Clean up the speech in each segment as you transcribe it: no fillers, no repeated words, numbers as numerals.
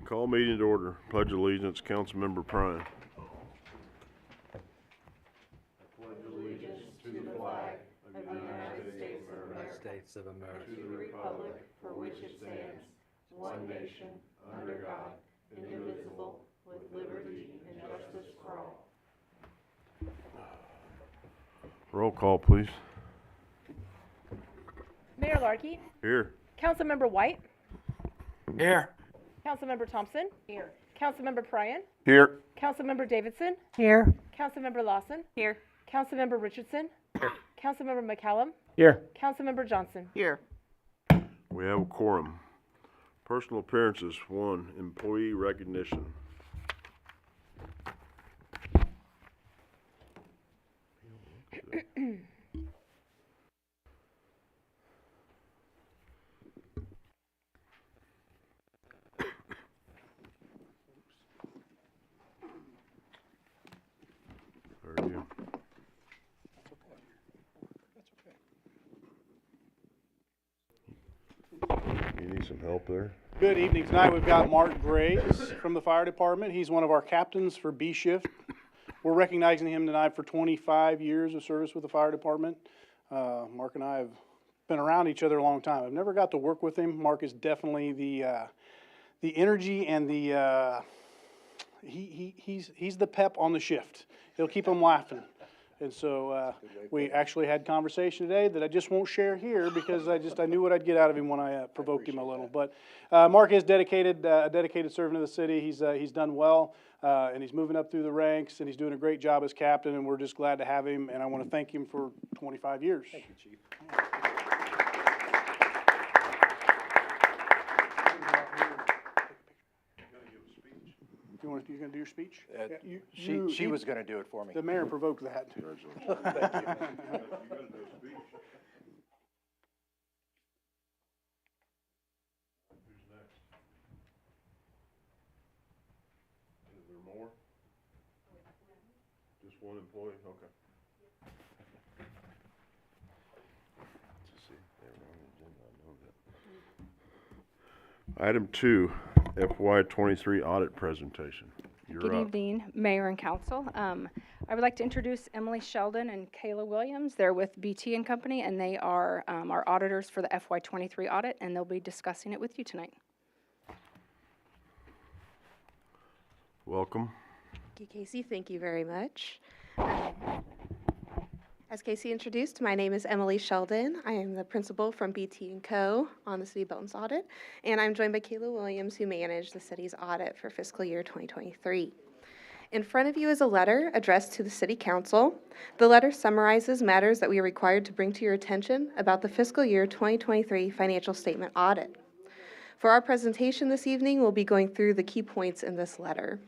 Call meeting to order. Pledge allegiance, Councilmember Prine. Pledge allegiance to the flag of the United States of America, to the republic for which it stands, one nation, under God, indivisible, with liberty and justice for all. Roll call, please. Mayor Larkey. Here. Councilmember White. Here. Councilmember Thompson. Here. Councilmember Pryan. Here. Councilmember Davidson. Here. Councilmember Lawson. Here. Councilmember Richardson. Here. Councilmember McCallum. Here. Councilmember Johnson. Here. We have a quorum. Personal appearances. 1. Employee recognition. Very good. You need some help there? Good evening. Tonight we've got Mark Graves from the fire department. He's one of our captains for B shift. We're recognizing him tonight for 25 years of service with the fire department. Mark and I have been around each other a long time. I've never got to work with him. Mark is definitely the energy and the he's the pep on the shift. He'll keep them laughing. And so we actually had conversation today that I just won't share here because I knew what I'd get out of him when I provoked him a little. But Mark is dedicated servant of the city. He's done well, and he's moving up through the ranks, and he's doing a great job as captain, and we're just glad to have him, and I want to thank him for 25 years. Thank you, Chief. You gonna do your speech? She was going to do it for me. The mayor provoked that. Thank you. Who's next? Is there more? Just one employee? Okay. Let's see. They're on the agenda. I know that. Item 2, FY23 audit presentation. You're Good up. evening, Mayor and Council. I would like to introduce Emily Sheldon and Kayla Williams. They're with BT and Company, and they are our auditors for the FY23 audit, and they'll be discussing it with you tonight. Welcome. Thank you, Casey. Thank you very much. As Casey introduced, my name is Emily Sheldon. I am the principal from BT & Co. on the City of Belton's audit, and I'm joined by Kayla Williams, who managed the city's audit for fiscal year 2023. In front of you is a letter addressed to the City Council. The letter summarizes matters that we are required to bring to your attention about the fiscal year 2023 financial statement audit. For our presentation this evening, we'll be going through the key points in this letter.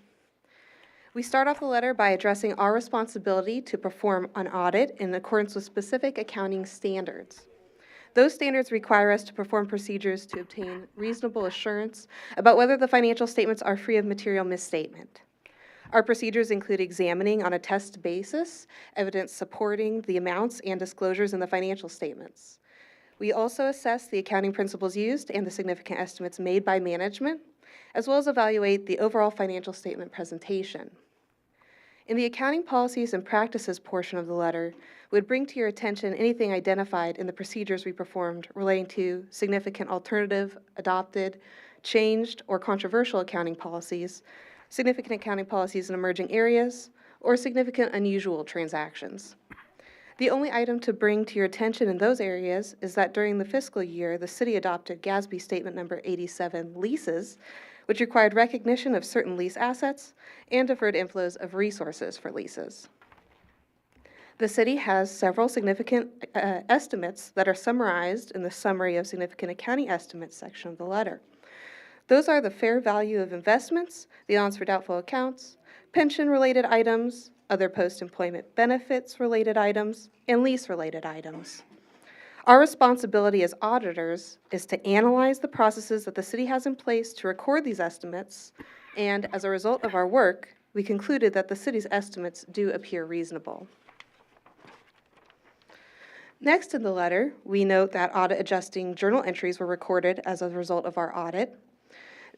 We start off the letter by addressing our responsibility to perform an audit in accordance with specific accounting standards. Those standards require us to perform procedures to obtain reasonable assurance about whether the financial statements are free of material misstatement. Our procedures include examining on a test basis evidence supporting the amounts and disclosures in the financial statements. We also assess the accounting principles used and the significant estimates made by management, as well as evaluate the overall financial statement presentation. In the accounting policies and practices portion of the letter, we would bring to your attention anything identified in the procedures we performed relating to significant alternative, adopted, changed, or controversial accounting policies, significant accounting policies in emerging areas, or significant unusual transactions. The only item to bring to your attention in those areas is that during the fiscal year, the city adopted GASB Statement Number 87, leases, which required recognition of certain lease assets and deferred inflows of resources for leases. The city has several significant estimates that are summarized in the Summary of Significant Accounting Estimates section of the letter. Those are the fair value of investments, the allowance for doubtful accounts, pension-related items, other post-employment benefits-related items, and lease-related items. Our responsibility as auditors is to analyze the processes that the city has in place to record these estimates, and as a result of our work, we concluded that the city's estimates do appear reasonable. Next in the letter, we note that audit adjusting journal entries were recorded as a result of our audit.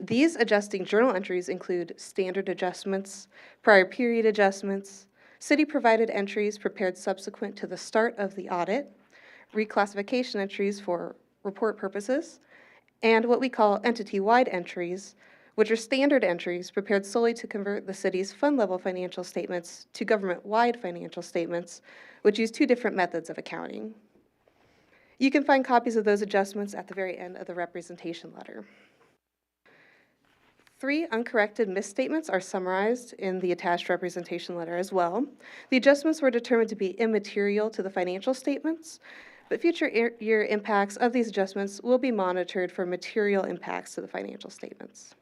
These adjusting journal entries include standard adjustments, prior period adjustments, city-provided entries prepared subsequent to the start of the audit, reclassification entries for report purposes, and what we call entity-wide entries, which are standard entries prepared solely to convert the city's fund-level financial statements to government-wide financial statements, which use two different methods of accounting. You can find copies of those adjustments at the very end of the representation letter. 3 uncorrected misstatements are summarized in the attached representation letter as well. The adjustments were determined to be immaterial to the financial statements, but future year impacts of these adjustments will be monitored for material impacts to the financial statements.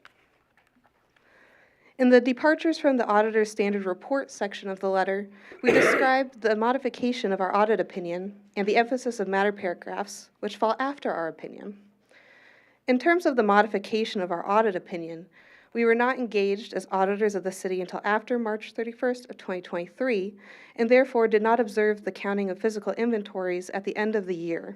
In the departures from the auditor's standard report section of the letter, we described the modification of our audit opinion and the emphasis of matter paragraphs, which fall after our opinion. In terms of the modification of our audit opinion, we were not engaged as auditors of the city until after March 31st of 2023, and therefore did not observe the counting of physical inventories at the end of the year.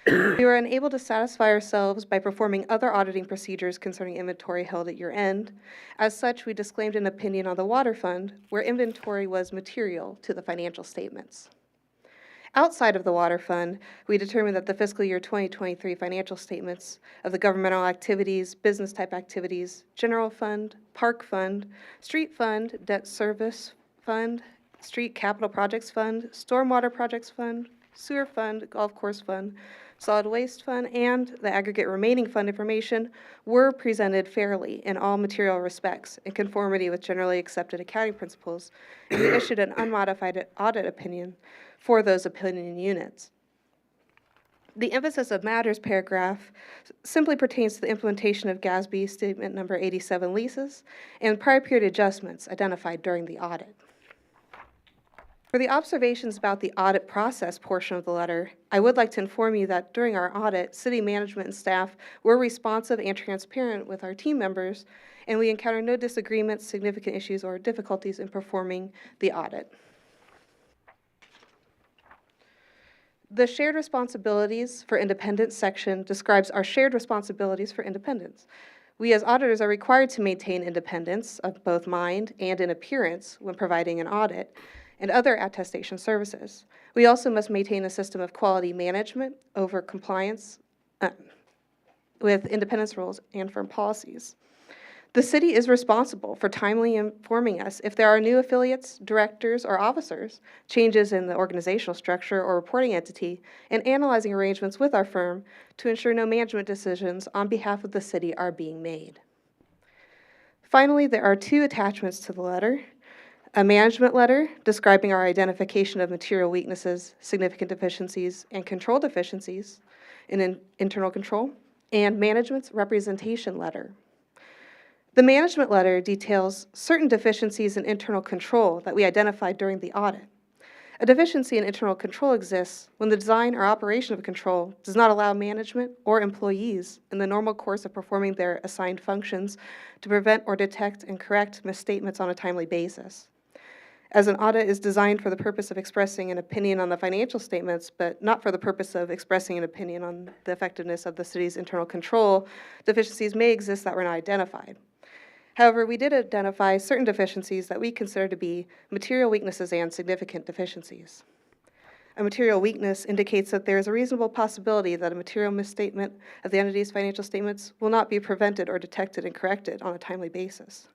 We were unable to satisfy ourselves by performing other auditing procedures concerning inventory held at year end. As such, we disclaimed an opinion on the water fund where inventory was material to the financial statements. Outside of the water fund, we determined that the fiscal year 2023 financial statements of the governmental activities, business type activities, general fund, park fund, street fund, debt service fund, street capital projects fund, stormwater projects fund, sewer fund, golf course fund, solid waste fund, and the aggregate remaining fund information were presented fairly in all material respects in conformity with generally accepted accounting principles, and we issued an unmodified audit opinion for those opinion units. The emphasis of matters paragraph simply pertains to the implementation of GASB Statement Number 87 leases and prior period adjustments identified during the audit. For the observations about the audit process portion of the letter, I would like to inform you that during our audit, city management and staff were responsive and transparent with our team members, and we encountered no disagreements, significant issues, or difficulties in performing the audit. The shared responsibilities for independence section describes our shared responsibilities for independence. We as auditors are required to maintain independence of both mind and in appearance when providing an audit and other attestation services. We also must maintain a system of quality management over compliance with independence rules and firm policies. The city is responsible for timely informing us if there are new affiliates, directors, or officers, changes in the organizational structure or reporting entity, and analyzing arrangements with our firm to ensure no management decisions on behalf of the city are being made. Finally, there are 2 attachments to the letter: a management letter describing our identification of material weaknesses, significant deficiencies, and control deficiencies in internal control, and management's representation letter. The management letter details certain deficiencies in internal control that we identified during the audit. A deficiency in internal control exists when the design or operation of a control does not allow management or employees in the normal course of performing their assigned functions to prevent or detect and correct misstatements on a timely basis. As an audit is designed for the purpose of expressing an opinion on the financial statements, but not for the purpose of expressing an opinion on the effectiveness of the city's internal control, deficiencies may exist that were not identified. However, we did identify certain deficiencies that we consider to be material weaknesses and significant deficiencies. A material weakness indicates that there is a reasonable possibility that a material misstatement of the entity's financial statements will not be prevented or detected and corrected on a timely basis.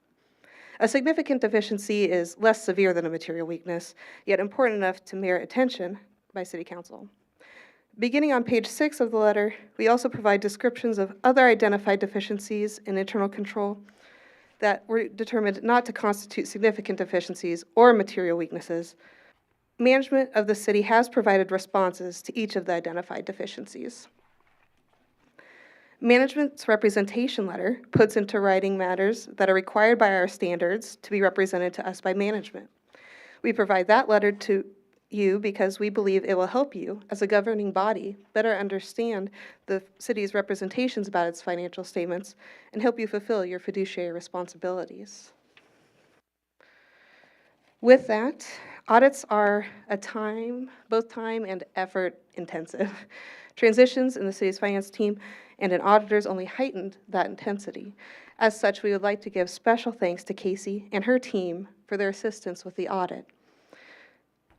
A significant deficiency is less severe than a material weakness, yet important enough to merit attention by City Council. Beginning on page 6 of the letter, we also provide descriptions of other identified deficiencies in internal control that were determined not to constitute significant deficiencies or material weaknesses. Management of the city has provided responses to each of the identified deficiencies. Management's representation letter puts into writing matters that are required by our standards to be represented to us by management. We provide that letter to you because we believe it will help you, as a governing body, better understand the city's representations about its financial statements and help you fulfill your fiduciary responsibilities. With that, audits are both time and effort intensive transitions in the city's finance team, and an auditor's only heightened that intensity. As such, we would like to give special thanks to Casey and her team for their assistance with the audit.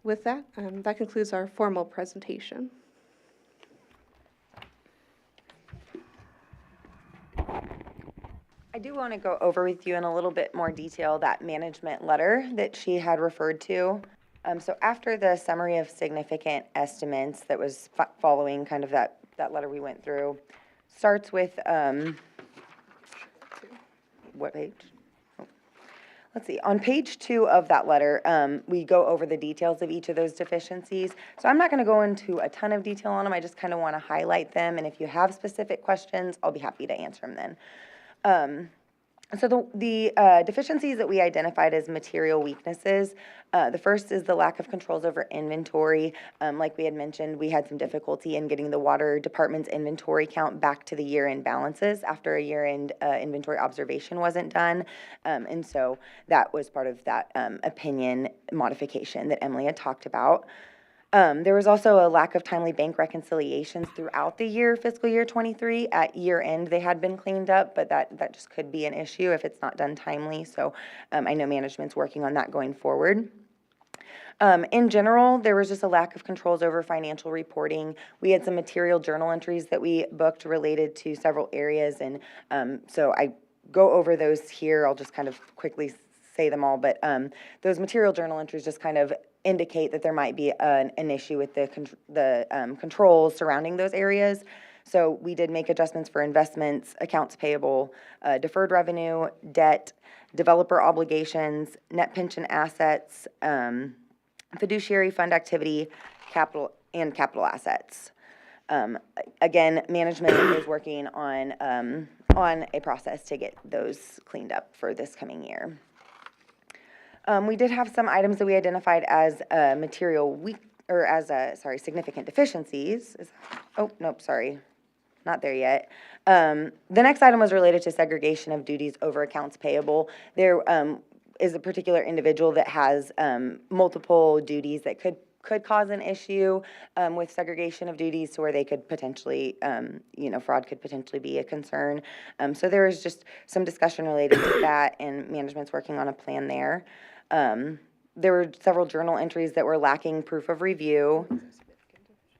With that, that concludes our formal presentation. I do want to go over with you in a little bit more detail that management letter that she had referred to. So after the summary of significant estimates that was following kind of that letter we went through, starts with, what page? Oh. Let's see, on page 2 of that letter, we go over the details of each of those deficiencies. So I'm not going to go into a ton of detail on them, I just kind of want to highlight them, and if you have specific questions, I'll be happy to answer them then. So the deficiencies that we identified as material weaknesses, the first is the lack of controls over inventory. Like we had mentioned, we had some difficulty in getting the water department's inventory count back to the year-end balances after a year-end inventory observation wasn't done. And so that was part of that opinion modification that Emily had talked about. There was also a lack of timely bank reconciliations throughout the year, fiscal year 23. At year end, they had been cleaned up, but that just could be an issue if it's not done timely. So I know management's working on that going forward. In general, there was just a lack of controls over financial reporting. We had some material journal entries that we booked related to several areas, and so I go over those here. I'll just kind of quickly say them all, but those material journal entries just kind of indicate that there might be an issue with the controls surrounding those areas. So we did make adjustments for investments, accounts payable, deferred revenue, debt, developer obligations, net pension assets, fiduciary fund activity, capital assets. Again, management is working on a process to get those cleaned up for this coming year. We did have some items that we identified as significant deficiencies. Oh, nope, sorry, not there yet. The next item was related to segregation of duties over accounts payable. There is a particular individual that has multiple duties that could cause an issue with segregation of duties to where they could potentially, fraud could potentially be a concern. So there was just some discussion related to that, and management's working on a plan there. There were several journal entries that were lacking proof of review.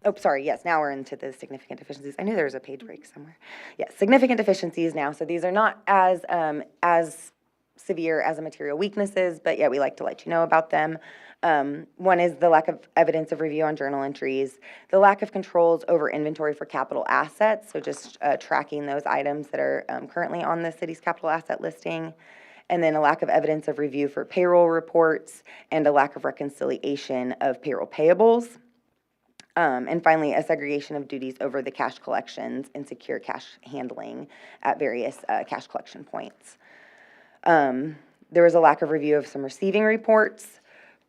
Oh, sorry, yes, now we're into the significant deficiencies. I knew there was a page break somewhere. Yes, significant deficiencies now. So these are not as severe as the material weaknesses, but yeah, we like to let you know about them. One is the lack of evidence of review on journal entries, the lack of controls over inventory for capital assets, so just tracking those items that are currently on the city's capital asset listing, and then a lack of evidence of review for payroll reports, and a lack of reconciliation of payroll payables. And finally, a segregation of duties over the cash collections and secure cash handling at various cash collection points. There was a lack of review of some receiving reports.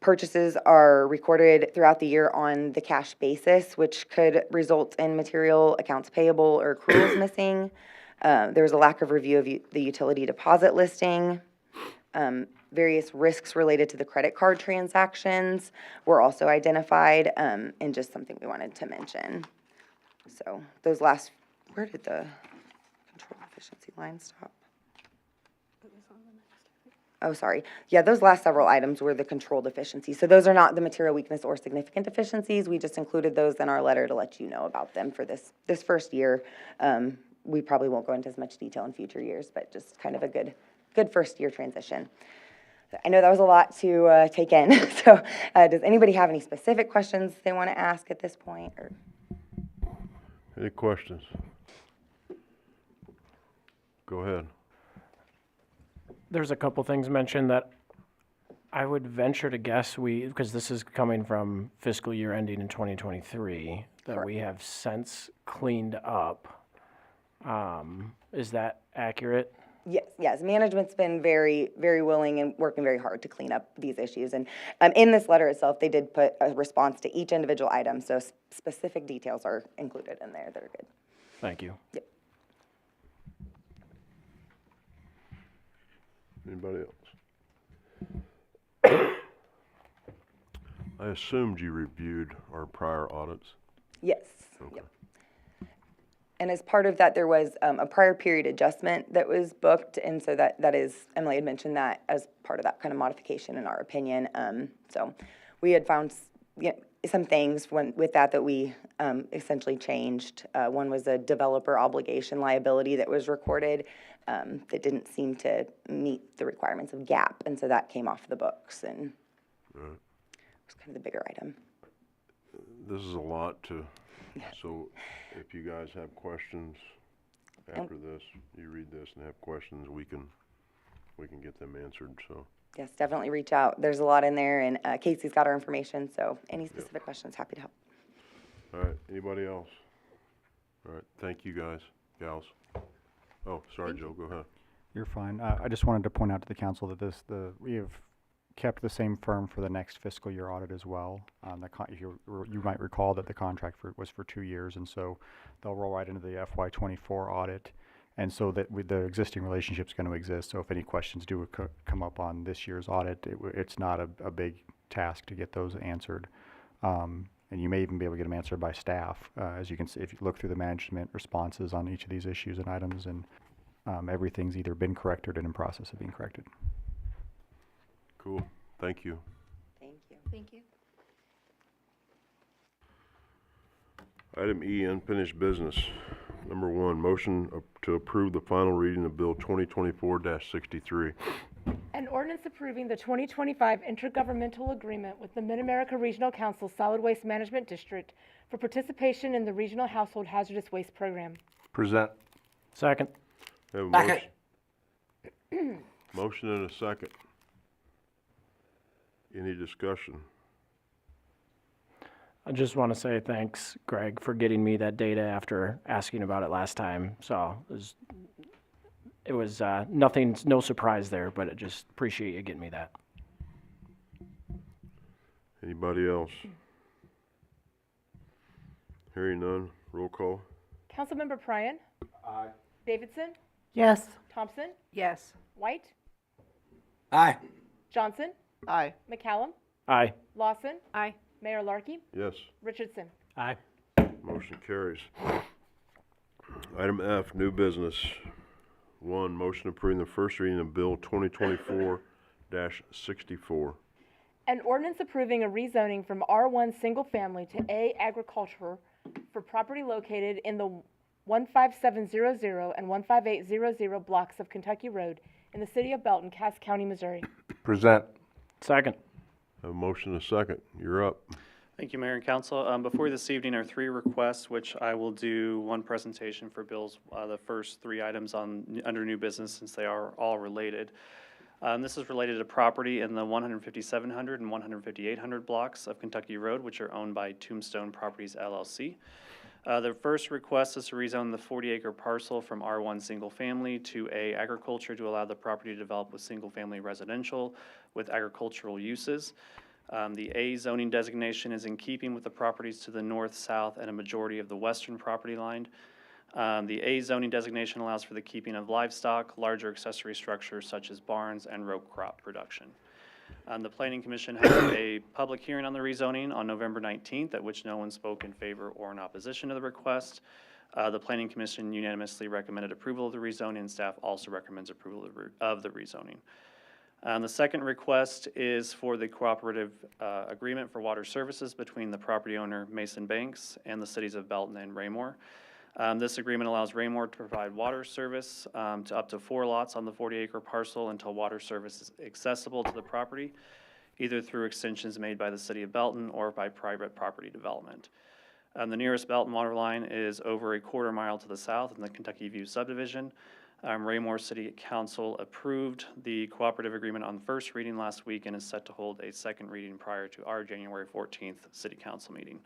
Purchases are recorded throughout the year on the cash basis, which could result in material accounts payable or accruals missing. There was a lack of review of the utility deposit listing. Various risks related to the credit card transactions were also identified, and just something we wanted to mention. So those last, where did the control efficiency line stop? Oh, sorry. Yeah, those last several items were the control deficiencies. So those are not the material weakness or significant deficiencies. We just included those in our letter to let you know about them for this first year. We probably won't go into as much detail in future years, but just kind of a good first year transition. I know that was a lot to take in. So does anybody have any specific questions they want to ask at this point? Or? Any questions? Go ahead. There's a couple things mentioned that I would venture to guess because this is coming from fiscal year ending in 2023, that we have since cleaned up. Is that accurate? Yes. Management's been very, very willing and working very hard to clean up these issues. And in this letter itself, they did put a response to each individual item, so specific details are included in there that are good. Thank you. Yep. Anybody else? I assumed you reviewed our prior audits. Yes. Okay. Yep. And as part of that, there was a prior period adjustment that was booked, and so that is, Emily had mentioned that as part of that kind of modification in our opinion. So we had found some things with that we essentially changed. One was a developer obligation liability that was recorded that didn't seem to meet the requirements of GAAP, and so that came off the books, and it was kind of the bigger item. This is a lot so if you guys have questions after this, you read this and have questions, we can get them answered, so. Yes, definitely reach out. There's a lot in there, and Casey's got our information, so any specific questions, happy to help. All right, anybody else? All right, thank you guys, gals. Oh, sorry, Joe, go ahead. You're fine. I just wanted to point out to the council that we have kept the same firm for the next fiscal year audit as well. You might recall that the contract was for 2 years, and so they'll roll right into the FY24 audit. And so that the existing relationship's going to exist. So if any questions do come up on this year's audit, it's not a big task to get those answered. And you may even be able to get them answered by staff, as you can see if you look through the management responses on each of these issues and items, and everything's either been corrected or in process of being corrected. Cool, thank you. Thank you. Thank you. Item E, unfinished business. Number 1, motion to approve the final reading of Bill 2024-63. An ordinance approving the 2025 intergovernmental agreement with the Mid-America Regional Council Solid Waste Management District for participation in the Regional Household Hazardous Waste Program. Present. Second. Have a motion. Motion and a second. Any discussion? I just want to say thanks, Greg, for getting me that data after asking about it last time. So it was nothing, no surprise there, but I just appreciate you getting me that. Anybody else? Hearing none, roll call. Councilmember Pryan? Aye. Davidson? Yes. Thompson? Yes. White? Aye. Johnson? Aye. McCallum? Aye. Lawson? Aye. Mayor Larkey? Yes, Richardson? Aye. motion carries. Item F, new business. 1, motion approving the first reading of Bill 2024-64. An ordinance approving a rezoning from R1 Single Family to A Agriculture for property located in the 15700 and 15800 blocks of Kentucky Road in the city of Belton, Cass County, Missouri. Present. Second. Have a motion and a second. You're up. Thank you, Mayor and Council. Before you this evening are 3 requests, which I will do one presentation for bills, the first 3 items under new business, since they are all related. This is related to property in the 15700 and 15800 blocks of Kentucky Road, which are owned by Tombstone Properties LLC. The first request is to rezone the 40-acre parcel from R1 single family to A agriculture to allow the property to develop with single family residential with agricultural uses. The A zoning designation is in keeping with the properties to the north, south, and a majority of the western property line. The A zoning designation allows for the keeping of livestock, larger accessory structures such as barns, and row crop production. The Planning Commission held a public hearing on the rezoning on November 19th, at which no one spoke in favor or in opposition to the request. The Planning Commission unanimously recommended approval of the rezoning, and staff also recommends approval of the rezoning. The second request is for the cooperative agreement for water services between the property owner, Mason Banks, and the cities of Belton and Raymore. This agreement allows Raymore to provide water service to up to 4 lots on the 40-acre parcel until water service is accessible to the property, either through extensions made by the city of Belton or by private property development. The nearest Belton water line is over a quarter mile to the south in the Kentucky View subdivision. Raymore City Council approved the cooperative agreement on the first reading last week and is set to hold a second reading prior to our January 14th City Council meeting.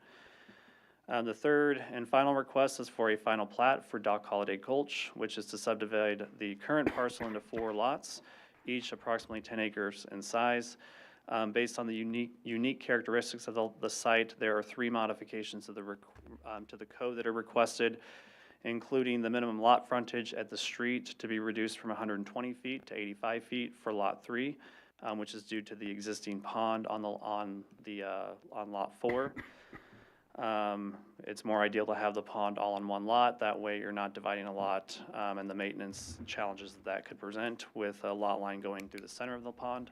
The third and final request is for a final plat for Dock Holiday Gulch, which is to subdivide the current parcel into 4 lots, each approximately 10 acres in size. Based on the unique characteristics of the site, there are 3 modifications to the code that are requested, including the minimum lot frontage at the street to be reduced from 120 feet to 85 feet for Lot 3, which is due to the existing pond on Lot 4. It's more ideal to have the pond all in one lot. That way you're not dividing a lot, and the maintenance challenges that could present with a lot line going through the center of the pond.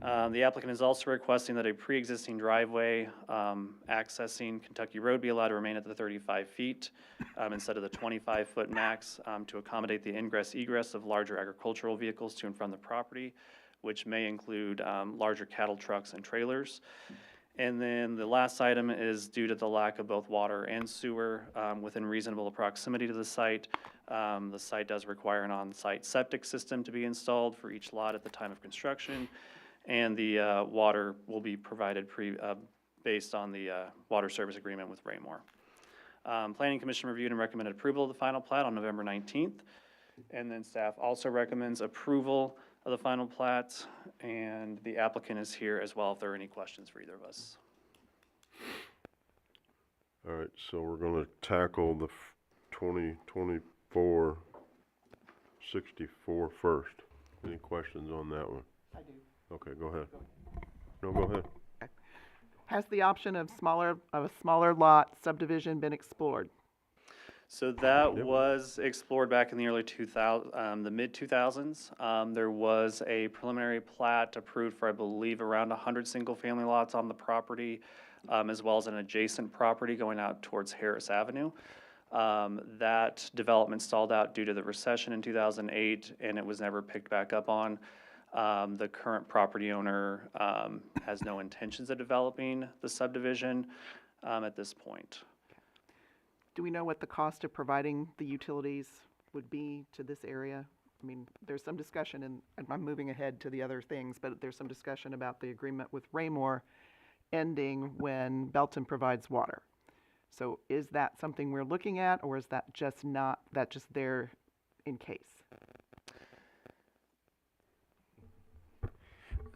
The applicant is also requesting that a pre-existing driveway accessing Kentucky Road be allowed to remain at the 35 feet instead of the 25-foot max to accommodate the ingress egress of larger agricultural vehicles to and from the property, which may include larger cattle trucks and trailers. And then the last item is due to the lack of both water and sewer within reasonable proximity to the site. The site does require an on-site septic system to be installed for each lot at the time of construction. And the water will be provided based on the water service agreement with Raymore. Planning Commission reviewed and recommended approval of the final plat on November 19th. And then staff also recommends approval of the final plat, and the applicant is here as well if there are any questions for either of us. All right, so we're gonna tackle the 2024-64 first. Any questions on that one? I do. Okay, go ahead. No, go ahead. Has the option of a smaller lot subdivision been explored? So that was explored back in the early the mid-2000s. There was a preliminary plat approved for, I believe, around 100 single-family lots on the property, as well as an adjacent property going out towards Harris Avenue. That development stalled out due to the recession in 2008, and it was never picked back up on. The current property owner has no intentions of developing the subdivision at this point. Do we know what the cost of providing the utilities would be to this area? I mean, there's some discussion, and I'm moving ahead to the other things, but there's some discussion about the agreement with Raymore ending when Belton provides water. So is that something we're looking at, or is that just there in case?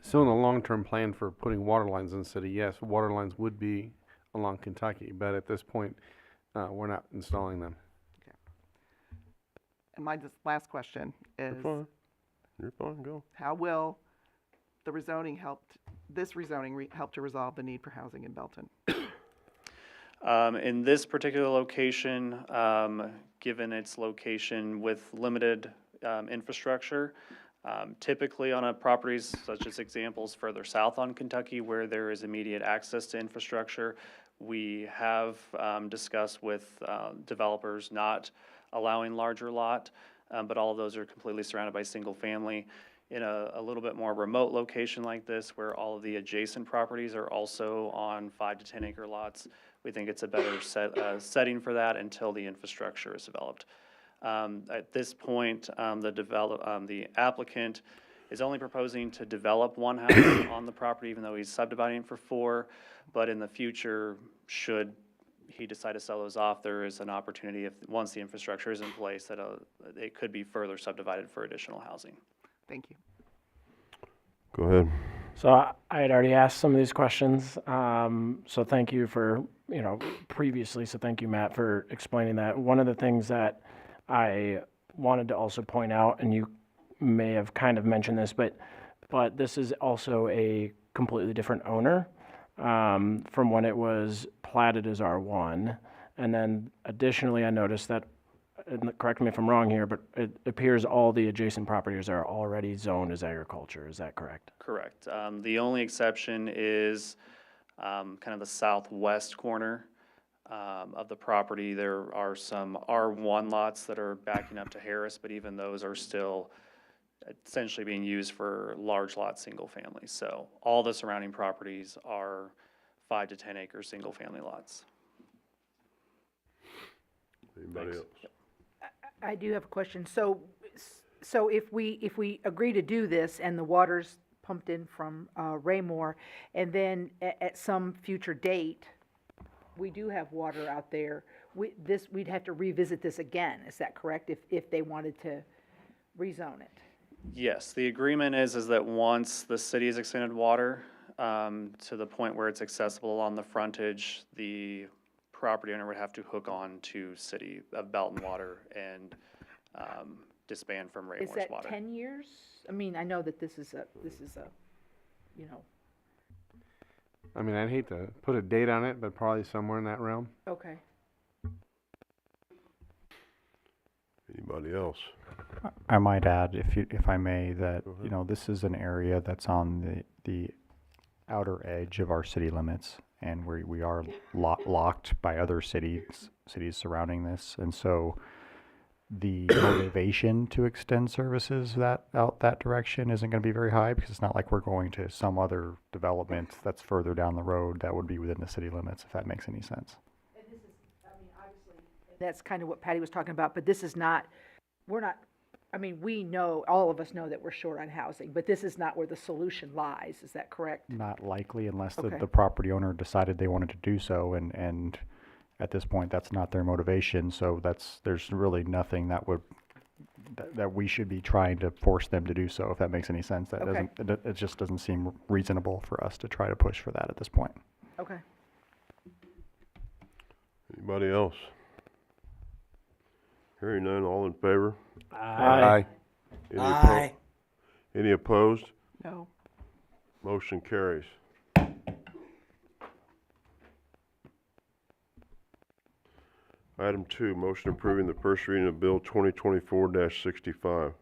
So in the long-term plan for putting water lines in the city, yes, water lines would be along Kentucky, but at this point, we're not installing them. Okay. And my last question is, You're fine, go. how will the rezoning help to resolve the need for housing in Belton? In this particular location, given its location with limited infrastructure, typically on properties such as examples further south on Kentucky where there is immediate access to infrastructure, we have discussed with developers not allowing larger lot, but all of those are completely surrounded by single family. In a little bit more remote location like this, where all of the adjacent properties are also on 5 to 10 acre lots, we think it's a better setting for that until the infrastructure is developed. At this point, the applicant is only proposing to develop one house on the property, even though he's subdividing for 4. But in the future, should he decide to sell those off, there is an opportunity, once the infrastructure is in place, that it could be further subdivided for additional housing. Thank you. Go ahead. So I had already asked some of these questions, so thank you for, previously, so thank you, Matt, for explaining that. One of the things that I wanted to also point out, and you may have kind of mentioned this, but this is also a completely different owner from when it was platted as R1. And then additionally, I noticed that, and correct me if I'm wrong here, but it appears all the adjacent properties are already zoned as agriculture. Is that correct? Correct. The only exception is kind of the southwest corner of the property. There are some R1 lots that are backing up to Harris, but even those are still essentially being used for large lot single family. So all the surrounding properties are 5 to 10 acre single family lots. Anybody else? I do have a question. So if we agree to do this and the water's pumped in from Raymore, and then at some future date, we do have water out there, we'd have to revisit this again. Is that correct? If they wanted to rezone it? Yes, the agreement is that once the city has extended water to the point where it's accessible on the frontage, the property owner would have to hook on to City of Belton water and disband from Raymore's Is that water. 10 years? I mean, I know that this is a, I mean, I'd hate to put a date on it, but probably somewhere in that realm. Okay. Anybody else? I might add, if I may, that, Go ahead. you know, this is an area that's on the outer edge of our city limits, and we are locked by other cities surrounding this, and so the motivation to extend services out that direction isn't going to be very high, because it's not like we're going to some other development that's further down the road that would be within the city limits, if that makes any sense. And this is, I mean, obviously, that's kind of what Patty was talking about, but this is not, we're not, I mean, we know, all of us know that we're short on housing, but this is not where the solution lies, is that correct? Not likely, unless Okay. the property owner decided they wanted to do so, and at this point, that's not their motivation, so there's really nothing that we should be trying to force them to do so, if that makes any sense. That Okay. it just doesn't seem reasonable for us to try to push for that at this point. Okay. Anybody else? Hearing none, all in favor? Aye. Any opposed? No. Motion carries. Item 2, motion approving the first reading of Bill 2024-65.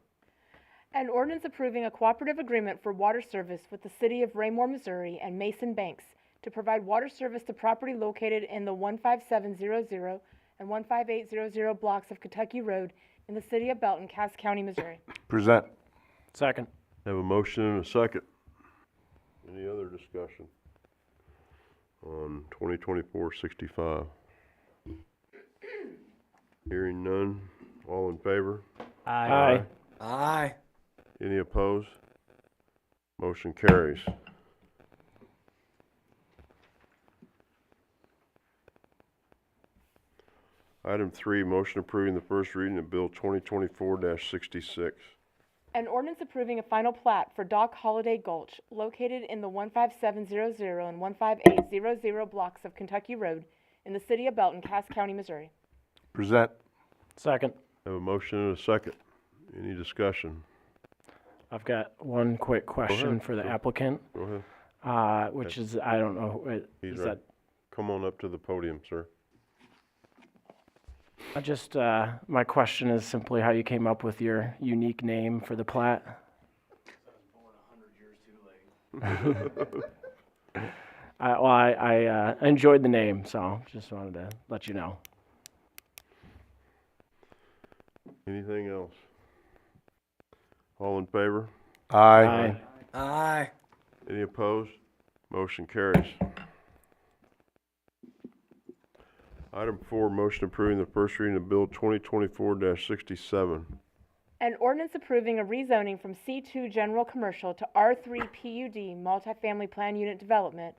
An ordinance approving a cooperative agreement for water service with the City of Raymore, Missouri and Mason Banks to provide water service to property located in the 15700 and 15800 blocks of Kentucky Road in the City of Belton, Cass County, Missouri. Present. Second. Have a motion and a second. Any other discussion on 2024-65? Hearing none, all in favor? Aye. Any opposed? Motion carries. Item 3, motion approving the first reading of Bill 2024-66. An ordinance approving a final plat for Dock Holiday Gulch located in the 15700 and 15800 blocks of Kentucky Road in the City of Belton, Cass County, Missouri. Present. Second. Have a motion and a second. Any discussion? I've got one quick question ahead. for the Go- applicant, Go ahead. which is, I don't know, He's is ready. that, Come on up to the podium, sir. I just, my question is simply how you came up with your unique name for the plat? I enjoyed the name, so just wanted to let you know. Anything else? All in favor? Aye. Any opposed? Motion carries. Item 4, motion approving the first reading of Bill 2024-67. An ordinance approving a rezoning from C2 General Commercial to R3 PUD Multifamily Plan Unit Development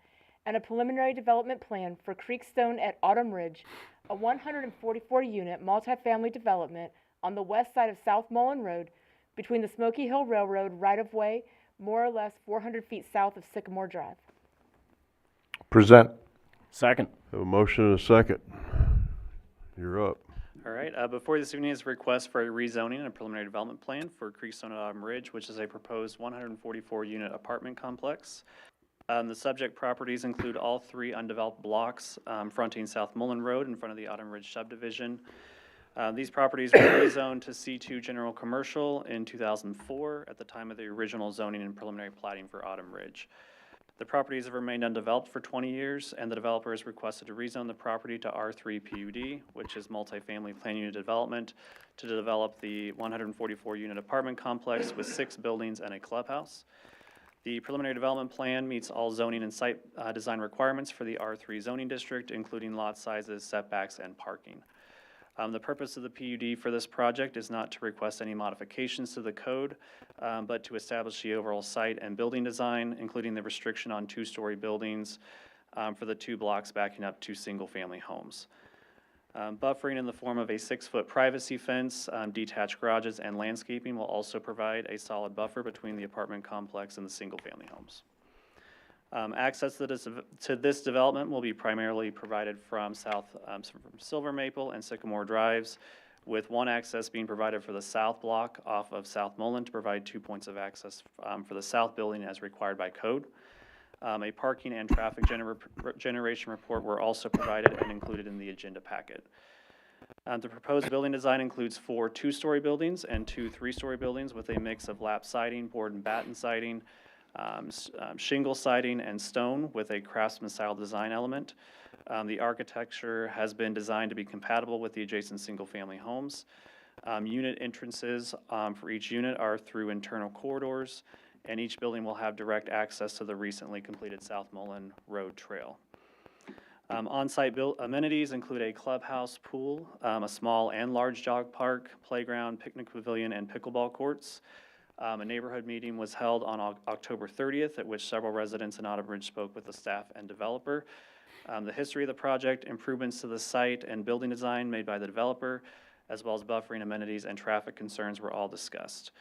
and a preliminary development plan for Creekstone at Autumn Ridge, a 144-unit multifamily development on the west side of South Mullen Road between the Smoky Hill Railroad right-of-way, more or less 400 feet south of Sycamore Drive. Present. Second. Have a motion and a second. You're up. All right, before this evening is a request for a rezoning and a preliminary development plan for Creekstone at Autumn Ridge, which is a proposed 144-unit apartment complex. The subject properties include all 3 undeveloped blocks fronting South Mullen Road in front of the Autumn Ridge subdivision. These properties were rezoned to C2 General Commercial in 2004 at the time of the original zoning and preliminary plating for Autumn Ridge. The properties have remained undeveloped for 20 years, and the developer has requested to rezone the property to R3 PUD, which is multifamily plan unit development, to develop the 144-unit apartment complex with 6 buildings and a clubhouse. The preliminary development plan meets all zoning and site design requirements for the R3 zoning district, including lot sizes, setbacks, and parking. The purpose of the PUD for this project is not to request any modifications to the code, but to establish the overall site and building design, including the restriction on 2-story buildings for the 2 blocks backing up to single-family homes. Buffering in the form of a 6-foot privacy fence, detached garages, and landscaping will also provide a solid buffer between the apartment complex and the single-family homes. Access to this development will be primarily provided from from Silver Maple and Sycamore Drives, with one access being provided for the south block off of South Mullen to provide 2 points of access for the south building as required by code. A parking and traffic generation report were also provided and included in the agenda packet. The proposed building design includes 4 two-story buildings and 2 three-story buildings with a mix of lap siding, board and batten siding, shingle siding, and stone with a craftsman-style design element. The architecture has been designed to be compatible with the adjacent single-family homes. Unit entrances for each unit are through internal corridors, and each building will have direct access to the recently completed South Mullen Road Trail. On-site amenities include a clubhouse, pool, a small and large dog park, playground, picnic pavilion, and pickleball courts. A neighborhood meeting was held on October 30th, at which several residents in Autumn Ridge spoke with the staff and developer. The history of the project, improvements to the site, and building design made by the developer, as well as buffering amenities and traffic concerns were all discussed.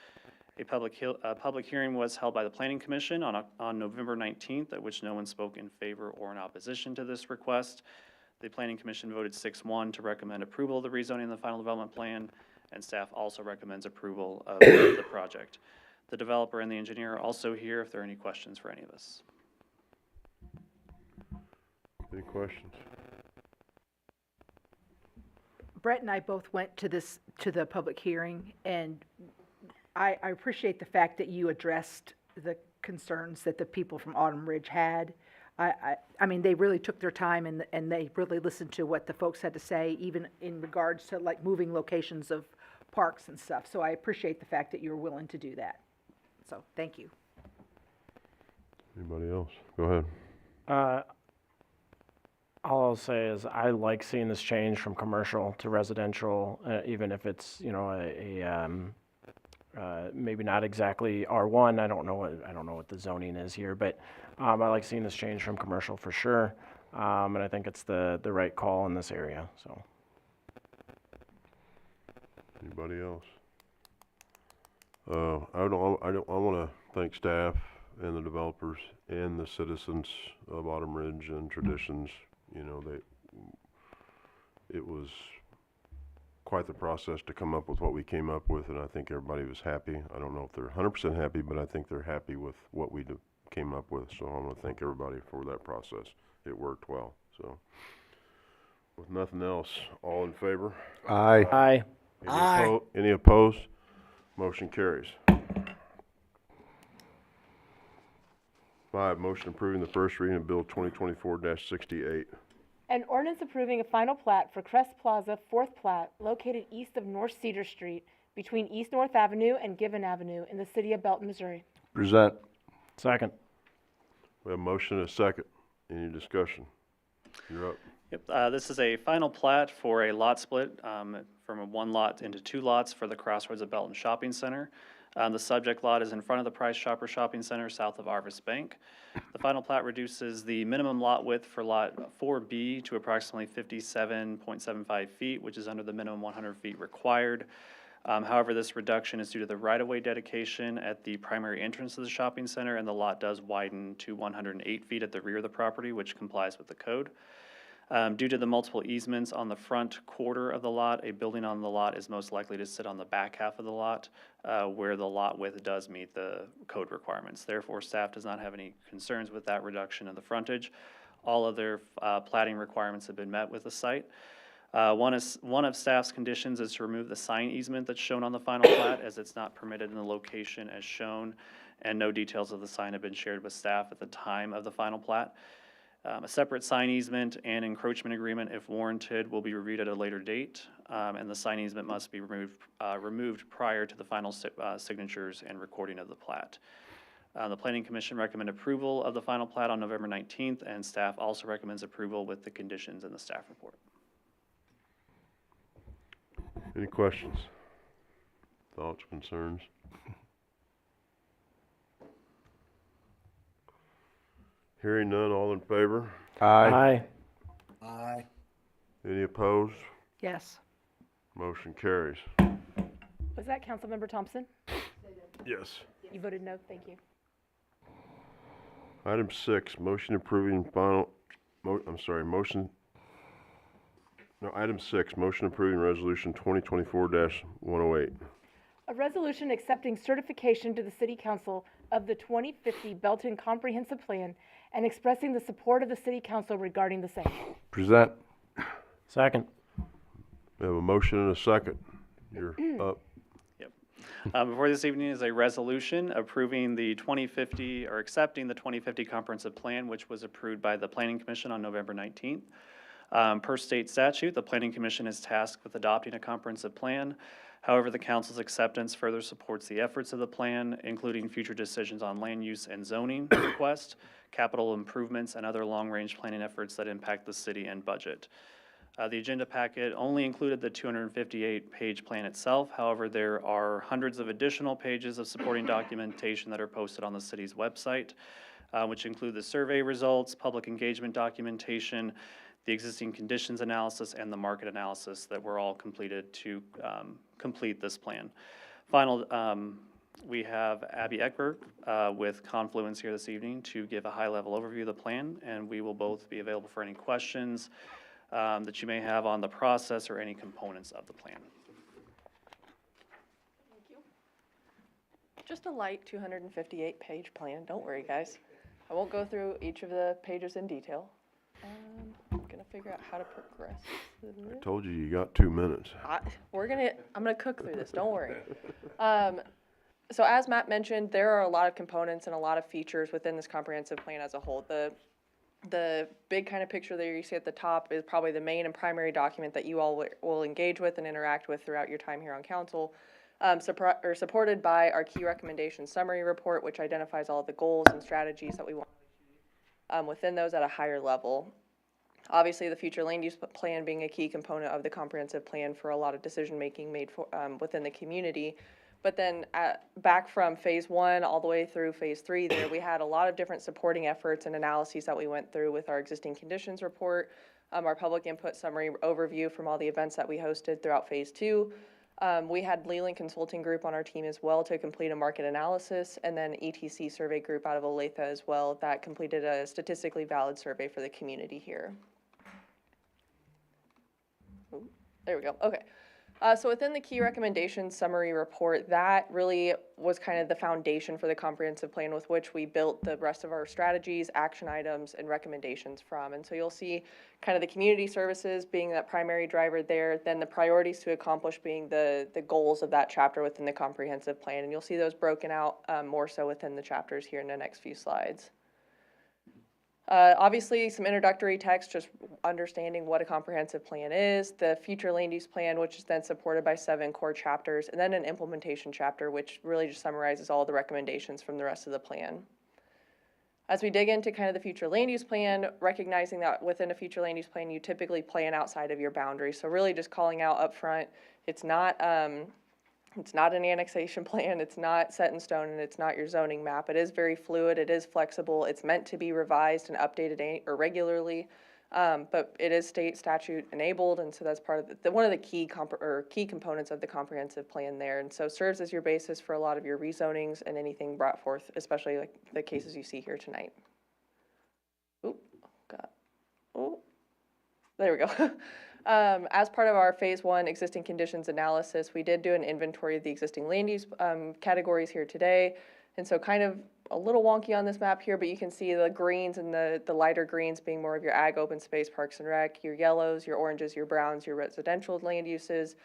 A public hearing was held by the Planning Commission on November 19th, at which no one spoke in favor or in opposition to this request. The Planning Commission voted 6-1 to recommend approval of the rezoning in the final development plan, and staff also recommends approval of the project. The developer and the engineer are also here if there are any questions for any of us. Any questions? Brett and I both went to the public hearing, and I appreciate the fact that you addressed the concerns that the people from Autumn Ridge had. I mean, they really took their time and they really listened to what the folks had to say, even in regards to like moving locations of parks and stuff. So I appreciate the fact that you're willing to do that. So, thank you. Anybody else? Go ahead. All I'll say is I like seeing this change from commercial to residential, even if it's, you know, maybe not exactly R1. I don't know what the zoning is here, but I like seeing this change from commercial for sure, and I think it's the right call in this area. So. Anybody else? I want to thank staff and the developers and the citizens of Autumn Ridge and Traditions. You know, it was quite the process to come up with what we came up with, and I think everybody was happy. I don't know if they're 100% happy, but I think they're happy with what we came up with. So I want to thank everybody for that process. It worked well. So with nothing else, all in favor? Aye. Aye. Any opposed? Motion carries. 5, motion approving the first reading of Bill 2024-68. An ordinance approving a final plat for Crest Plaza, 4th plat, located east of North Cedar Street, between East North Avenue and Given Avenue in the city of Belton, Missouri. Present. Second. We have a motion and a second. Any discussion? You're up. Yep, this is a final plat for a lot split from 1 lot into 2 lots for the Crossroads of Belton Shopping Center. The subject lot is in front of the Price Chopper Shopping Center south of Arvis Bank. The final plat reduces the minimum lot width for lot 4B to approximately 57.75 feet, which is under the minimum 100 feet required. However, this reduction is due to the right-of-way dedication at the primary entrance of the shopping center, and the lot does widen to 108 feet at the rear of the property, which complies with the code. Due to the multiple easements on the front quarter of the lot, a building on the lot is most likely to sit on the back half of the lot, where the lot width does meet the code requirements. Therefore, staff does not have any concerns with that reduction of the frontage. All other platting requirements have been met with the site. One of staff's conditions is to remove the sign easement that's shown on the final plat, as it's not permitted in the location as shown, and no details of the sign have been shared with staff at the time of the final plat. A separate sign easement and encroachment agreement, if warranted, will be reviewed at a later date, and the sign easement must be removed prior to the final signatures and recording of the plat. The Planning Commission recommended approval of the final plat on November 19th, and staff also recommends approval with the conditions in the staff report. Any questions? Thoughts, concerns? Hearing none, all in favor? Aye. Aye. Any opposed? Yes. Motion carries. Was that Councilmember Thompson? Yes. You voted no, thank you. Item 6, motion approving final, item 6, motion approving resolution 2024-108. A resolution accepting certification to the City Council of the 2050 Belton Comprehensive Plan and expressing the support of the City Council regarding the same. Present. Second. We have a motion and a second. You're up. Before this evening is a resolution approving the 2050, or accepting the 2050 comprehensive plan, which was approved by the Planning Commission on November 19th. Per state statute, the Planning Commission is tasked with adopting a comprehensive plan. However, the council's acceptance further supports the efforts of the plan, including future decisions on land use and zoning requests, capital improvements, and other long-range planning efforts that impact the city and budget. The agenda packet only included the 258-page plan itself. However, there are hundreds of additional pages of supporting documentation that are posted on the city's website, which include the survey results, public engagement documentation, the existing conditions analysis, and the market analysis that were all completed to complete this plan. We have Abby Eckberg with Confluence here this evening to give a high-level overview of the plan, and we will both be available for any questions that you may have on the process or any components of the plan. Thank you. Just a light 258-page plan. Don't worry, guys. I won't go through each of the pages in detail. I'm gonna figure out how to progress. I told you you got 2 minutes. I'm gonna cook through this. Don't worry. So as Matt mentioned, there are a lot of components and a lot of features within this comprehensive plan as a whole. The big kind of picture there you see at the top is probably the main and primary document that you all will engage with and interact with throughout your time here on council. Supported by our key recommendation summary report, which identifies all of the goals and strategies that we want within those at a higher level. Obviously, the future land use plan being a key component of the comprehensive plan for a lot of decision making made for, within the community. But then back from phase 1 all the way through phase 3 there, we had a lot of different supporting efforts and analyses that we went through with our existing conditions report, our public input summary overview from all the events that we hosted throughout phase 2. We had Leland Consulting Group on our team as well to complete a market analysis, and then ETC survey group out of Olathe as well that completed a statistically valid survey for the community here. Ooh, there we go. Okay. So within the key recommendations summary report, that really was kind of the foundation for the comprehensive plan with which we built the rest of our strategies, action items, and recommendations from. And so you'll see kind of the community services being that primary driver there, then the priorities to accomplish being the goals of that chapter within the comprehensive plan. And you'll see those broken out more so within the chapters here in the next few slides. Obviously, some introductory text, just understanding what a comprehensive plan is, the future land use plan, which is then supported by 7 core chapters, and then an implementation chapter, which really just summarizes all the recommendations from the rest of the plan. As we dig into kind of the future land use plan, recognizing that within a future land use plan, you typically plan outside of your boundaries. So really just calling out up front, it's not an annexation plan, it's not set in stone, and it's not your zoning map. It is very fluid, it is flexible, it's meant to be revised and updated regularly, but it is state statute enabled, and so that's part of one of the key components of the comprehensive plan there, and so serves as your basis for a lot of your rezonings and anything brought forth, especially like the cases you see here tonight. There we go. As part of our phase 1 existing conditions analysis, we did do an inventory of the existing land use categories here today. And so kind of a little wonky on this map here, but you can see the greens and the lighter greens being more of your ag, open space, parks and rec, your yellows, your oranges, your browns, your residential land uses,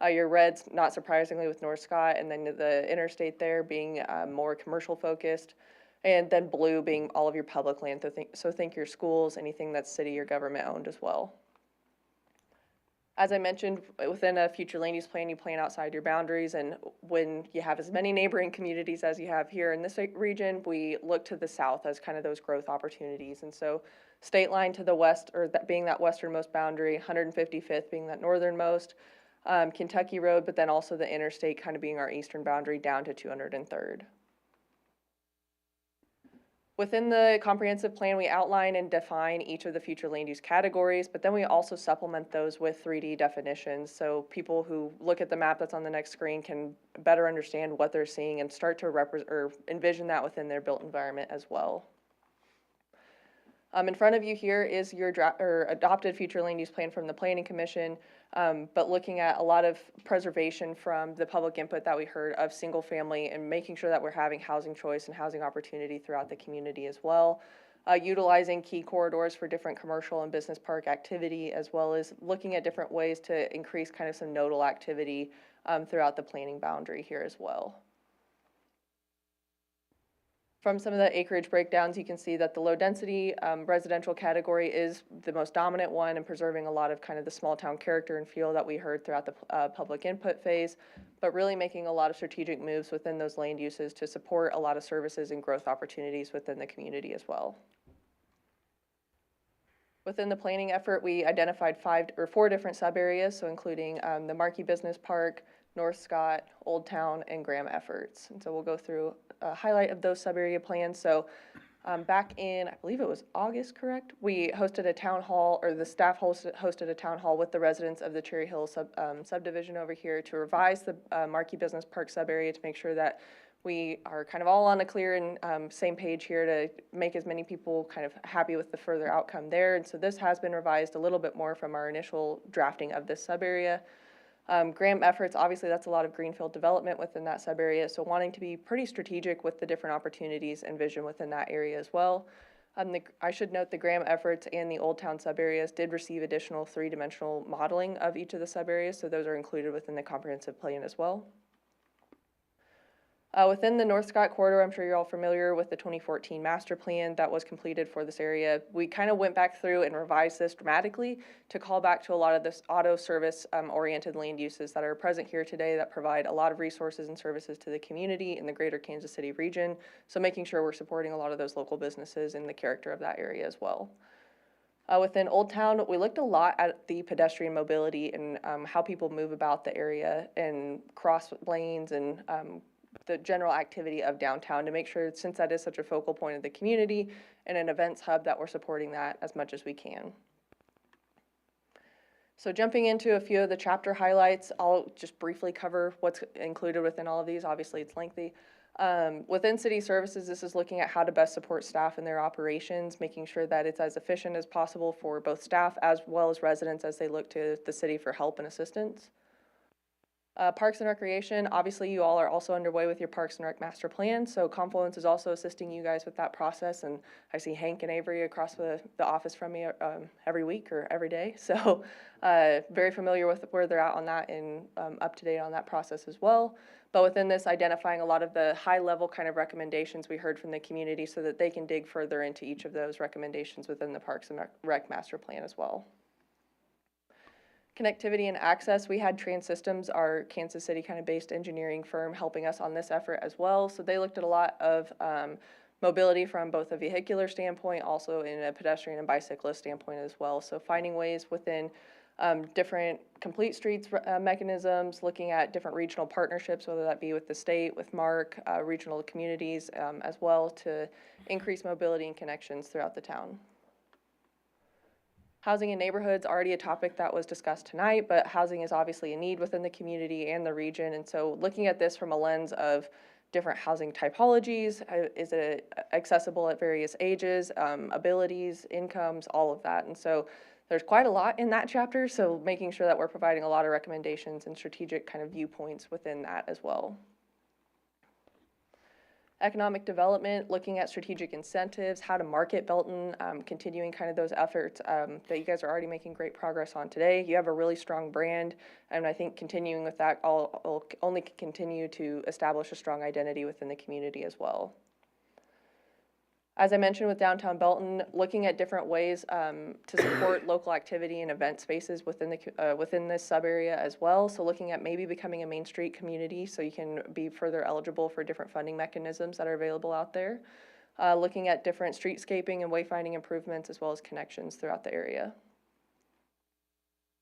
your reds, not surprisingly, with North Scott, and then the interstate there being more commercial focused. And then blue being all of your public land, so think your schools, anything that's city or government owned as well. As I mentioned, within a future land use plan, you plan outside your boundaries, and when you have as many neighboring communities as you have here in this region, we look to the south as kind of those growth opportunities. And so state line to the west, or that being that westernmost boundary, 155th being that northernmost, Kentucky Road, but then also the interstate kind of being our eastern boundary down to 203rd. Within the comprehensive plan, we outline and define each of the future land use categories, but then we also supplement those with 3D definitions, so people who look at the map that's on the next screen can better understand what they're seeing and start to envision that within their built environment as well. In front of you here is your adopted future land use plan from the Planning Commission, but looking at a lot of preservation from the public input that we heard of single family and making sure that we're having housing choice and housing opportunity throughout the community as well. utilizing key corridors for different commercial and business park activity, as well as looking at different ways to increase kind of some nodal activity throughout the planning boundary here as well. From some of the acreage breakdowns, you can see that the low density residential category is the most dominant one and preserving a lot of kind of the small town character and feel that we heard throughout the public input phase, but really making a lot of strategic moves within those land uses to support a lot of services and growth opportunities within the community as well. Within the planning effort, we identified 4 different sub-areas, so including the Markey Business Park, North Scott, Old Town, and Graham efforts. And so we'll go through a highlight of those sub-area plans. So back in, I believe it was August, correct? We hosted a town hall, or the staff hosted a town hall with the residents of the Cherry Hill subdivision over here to revise the Markey Business Park sub-area to make sure that we are kind of all on a clear and same page here to make as many people kind of happy with the further outcome there. And so this has been revised a little bit more from our initial drafting of this sub-area. Graham efforts, obviously that's a lot of greenfield development within that sub-area, so wanting to be pretty strategic with the different opportunities and vision within that area as well. I should note the Graham efforts and the Old Town sub-areas did receive additional 3-dimensional modeling of each of the sub-areas, so those are included within the comprehensive plan as well. Within the North Scott corridor, I'm sure you're all familiar with the 2014 master plan that was completed for this area. We kind of went back through and revised this dramatically to call back to a lot of this auto service oriented land uses that are present here today that provide a lot of resources and services to the community in the greater Kansas City region. So making sure we're supporting a lot of those local businesses and the character of that area as well. Within Old Town, we looked a lot at the pedestrian mobility and how people move about the area and cross lanes and the general activity of downtown to make sure, since that is such a focal point of the community and an events hub, that we're supporting that as much as we can. So jumping into a few of the chapter highlights, I'll just briefly cover what's included within all of these. Obviously, it's lengthy. Within city services, this is looking at how to best support staff in their operations, making sure that it's as efficient as possible for both staff as well as residents as they look to the city for help and assistance. Parks and Recreation, obviously you all are also underway with your Parks and Rec master plan, so Confluence is also assisting you guys with that process, and I see Hank and Avery across the office from me every week or every day, so very familiar with where they're at on that and up to date on that process as well. But within this, identifying a lot of the high-level kind of recommendations we heard from the community so that they can dig further into each of those recommendations within the Parks and Rec master plan as well. Connectivity and access, we had Trans Systems, our Kansas City kind of based engineering firm, helping us on this effort as well. So they looked at a lot of mobility from both a vehicular standpoint, also in a pedestrian and bicyclist standpoint as well. So finding ways within different complete streets mechanisms, looking at different regional partnerships, whether that be with the state, with MARC, regional communities as well, to increase mobility and connections throughout the town. Housing in neighborhoods, already a topic that was discussed tonight, but housing is obviously a need within the community and the region. And so looking at this from a lens of different housing typologies, is it accessible at various ages, abilities, incomes, all of that. And so there's quite a lot in that chapter, so making sure that we're providing a lot of recommendations and strategic kind of viewpoints within that as well. Economic development, looking at strategic incentives, how to market Belton, continuing kind of those efforts that you guys are already making great progress on today. You have a really strong brand, and I think continuing with that will only continue to establish a strong identity within the community as well. As I mentioned with Downtown Belton, looking at different ways to support local activity and event spaces within this sub-area as well. So looking at maybe becoming a Main Street community so you can be further eligible for different funding mechanisms that are available out there. Looking at different streetscaping and wayfinding improvements as well as connections throughout the area.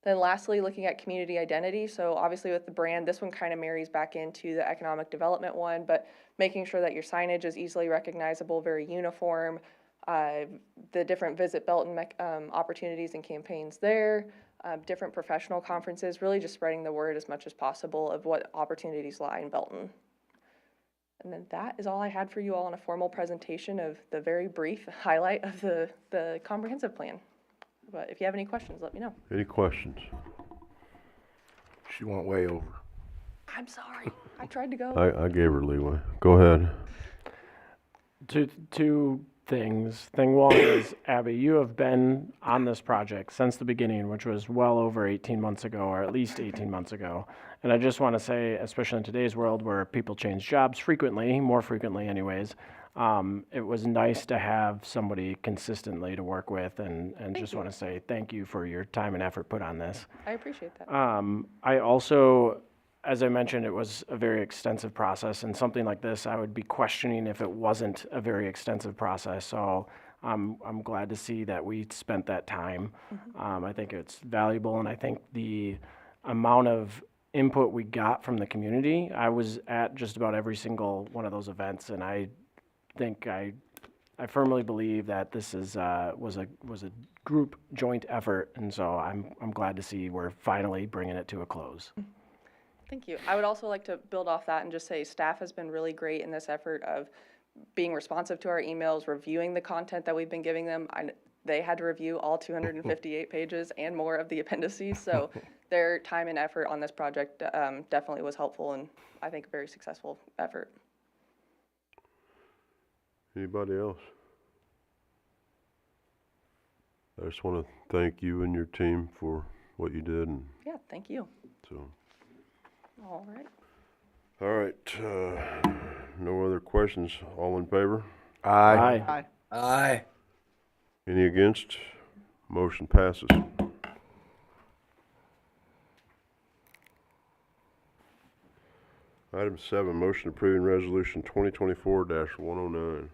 Then lastly, looking at community identity. So obviously with the brand, this one kind of marries back into the economic development one, but making sure that your signage is easily recognizable, very uniform, the different Visit Belton opportunities and campaigns there, different professional conferences, really just spreading the word as much as possible of what opportunities lie in Belton. And then that is all I had for you all in a formal presentation of the very brief highlight of the comprehensive plan. But if you have any questions, let me know. Any questions? She went way over. I'm sorry. I tried to go. I gave her leeway. Go ahead. To things. Thing one is, Abby, you have been on this project since the beginning, which was well over 18 months ago, or at least 18 months ago. And I just want to say, especially in today's world where people change jobs frequently, more frequently anyways, it was nice to have somebody consistently to work with, and just want to say thank you for your time and effort put on this. I appreciate that. I also, as I mentioned, it was a very extensive process, and something like this, I would be questioning if it wasn't a very extensive process. So I'm glad to see that we spent that time. I think it's valuable, and I think the amount of input we got from the community, I was at just about every single one of those events, and I think I firmly believe that this is was a group joint effort, and so I'm glad to see we're finally bringing it to a close. Thank you. I would also like to build off that and just say staff has been really great in this effort of being responsive to our emails, reviewing the content that we've been giving them. They had to review all 258 pages and more of the appendices, so their time and effort on this project definitely was helpful, and I think a very successful effort. Anybody else? I just want to thank you and your team for what you did, and Yeah, thank you. so. All right. All right, no other questions. All in favor? Aye. Aye. Any against? Motion passes. Item 7, motion approving resolution 2024-109.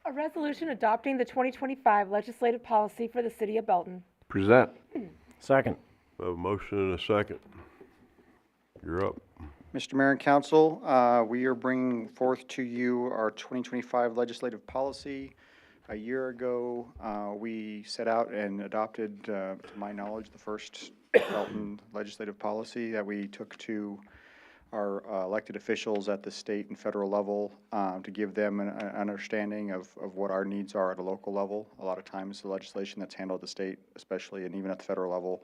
A resolution adopting the 2025 legislative policy for the city of Belton. Present. Second. We have a motion and a second. You're up. Mr. Mayor and Council, we are bringing forth to you our 2025 legislative policy. A year ago, we set out and adopted, to my knowledge, the first Belton legislative policy that we took to our elected officials at the state and federal level to give them an understanding of what our needs are at a local level. A lot of times the legislation that's handled at the state, especially, and even at the federal level,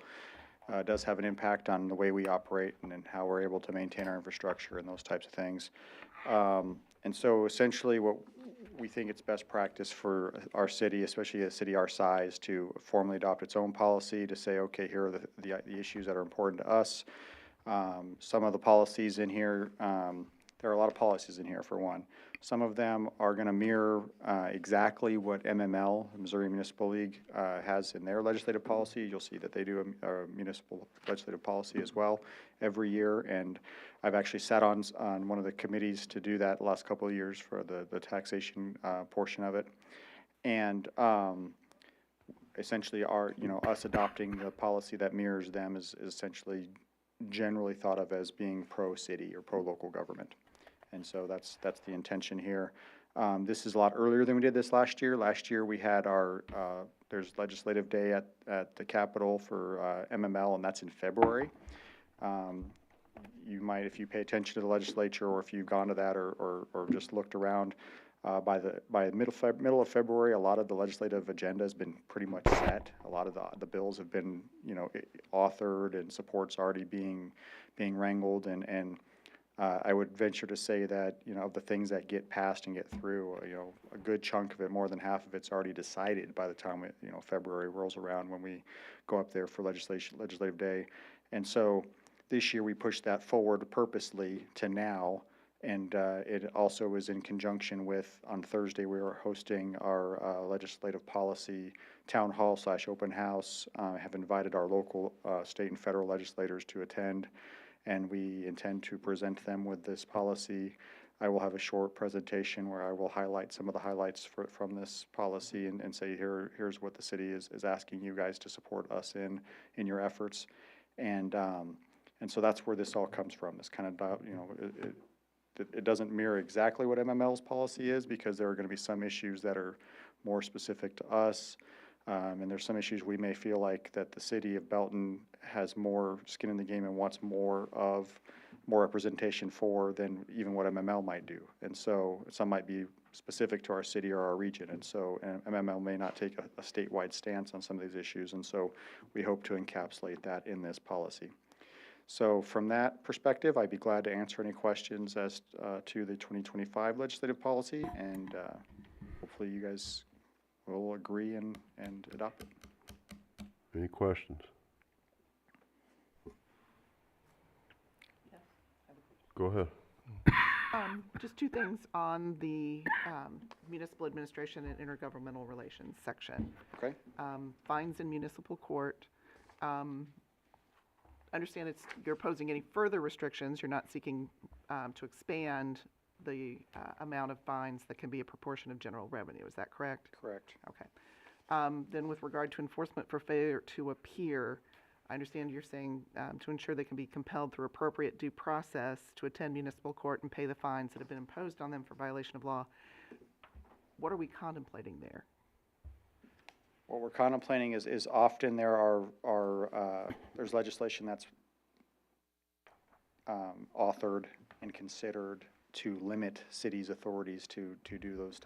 does have an impact on the way we operate and how we're able to maintain our infrastructure and those types of things. And so essentially what we think it's best practice for our city, especially a city our size, to formally adopt its own policy to say, okay, here are the issues that are important to us. Some of the policies in here, there are a lot of policies in here for one. Some of them are going to mirror exactly what MML, Missouri Municipal League, has in their legislative policy. You'll see that they do a municipal legislative policy as well every year, and I've actually sat on one of the committees to do that the last couple of years for the taxation portion of it. And essentially us adopting the policy that mirrors them is essentially generally thought of as being pro-city or pro-local government. And so that's the intention here. This is a lot earlier than we did this last year. Last year we had there's legislative day at the Capitol for MML, and that's in February. You might, if you pay attention to the legislature, or if you've gone to that or just looked around, by the middle of February, a lot of the legislative agenda has been pretty much set. A lot of the bills have been, authored, and support's already being wrangled, and I would venture to say that, of the things that get passed and get through, a good chunk of it, more than half of it's already decided by the time February rolls around when we go up there for legislative day. And so this year we pushed that forward purposely to now. And it also was in conjunction with, on Thursday, we were hosting our legislative policy town hall / open house, have invited our local state and federal legislators to attend, and we intend to present them with this policy. I will have a short presentation where I will highlight some of the highlights from this policy and say, here's what the city is asking you guys to support us in your efforts. And so that's where this all comes from, this kind of, it doesn't mirror exactly what MML's policy is, because there are going to be some issues that are more specific to us, and there's some issues we may feel like that the city of Belton has more skin in the game and wants more representation for than even what MML might do. And so some might be specific to our city or our region, and so MML may not take a statewide stance on some of these issues, and so we hope to encapsulate that in this policy. So from that perspective, I'd be glad to answer any questions as to the 2025 legislative policy, and hopefully you guys will agree and adopt it. Any questions? Go ahead. Just two things on the municipal administration and intergovernmental relations section. Okay? Fines in municipal court. Understand you're opposing any further restrictions. You're not seeking to expand the amount of fines that can be a proportion of general revenue. Is that correct? Correct. Okay. Then with regard to enforcement for failure to appear, I understand you're saying to ensure they can be compelled through appropriate due process to attend municipal court and pay the fines that have been imposed on them for violation of law. What are we contemplating there? What we're contemplating is often there's legislation that's authored and considered to limit cities' authorities to do those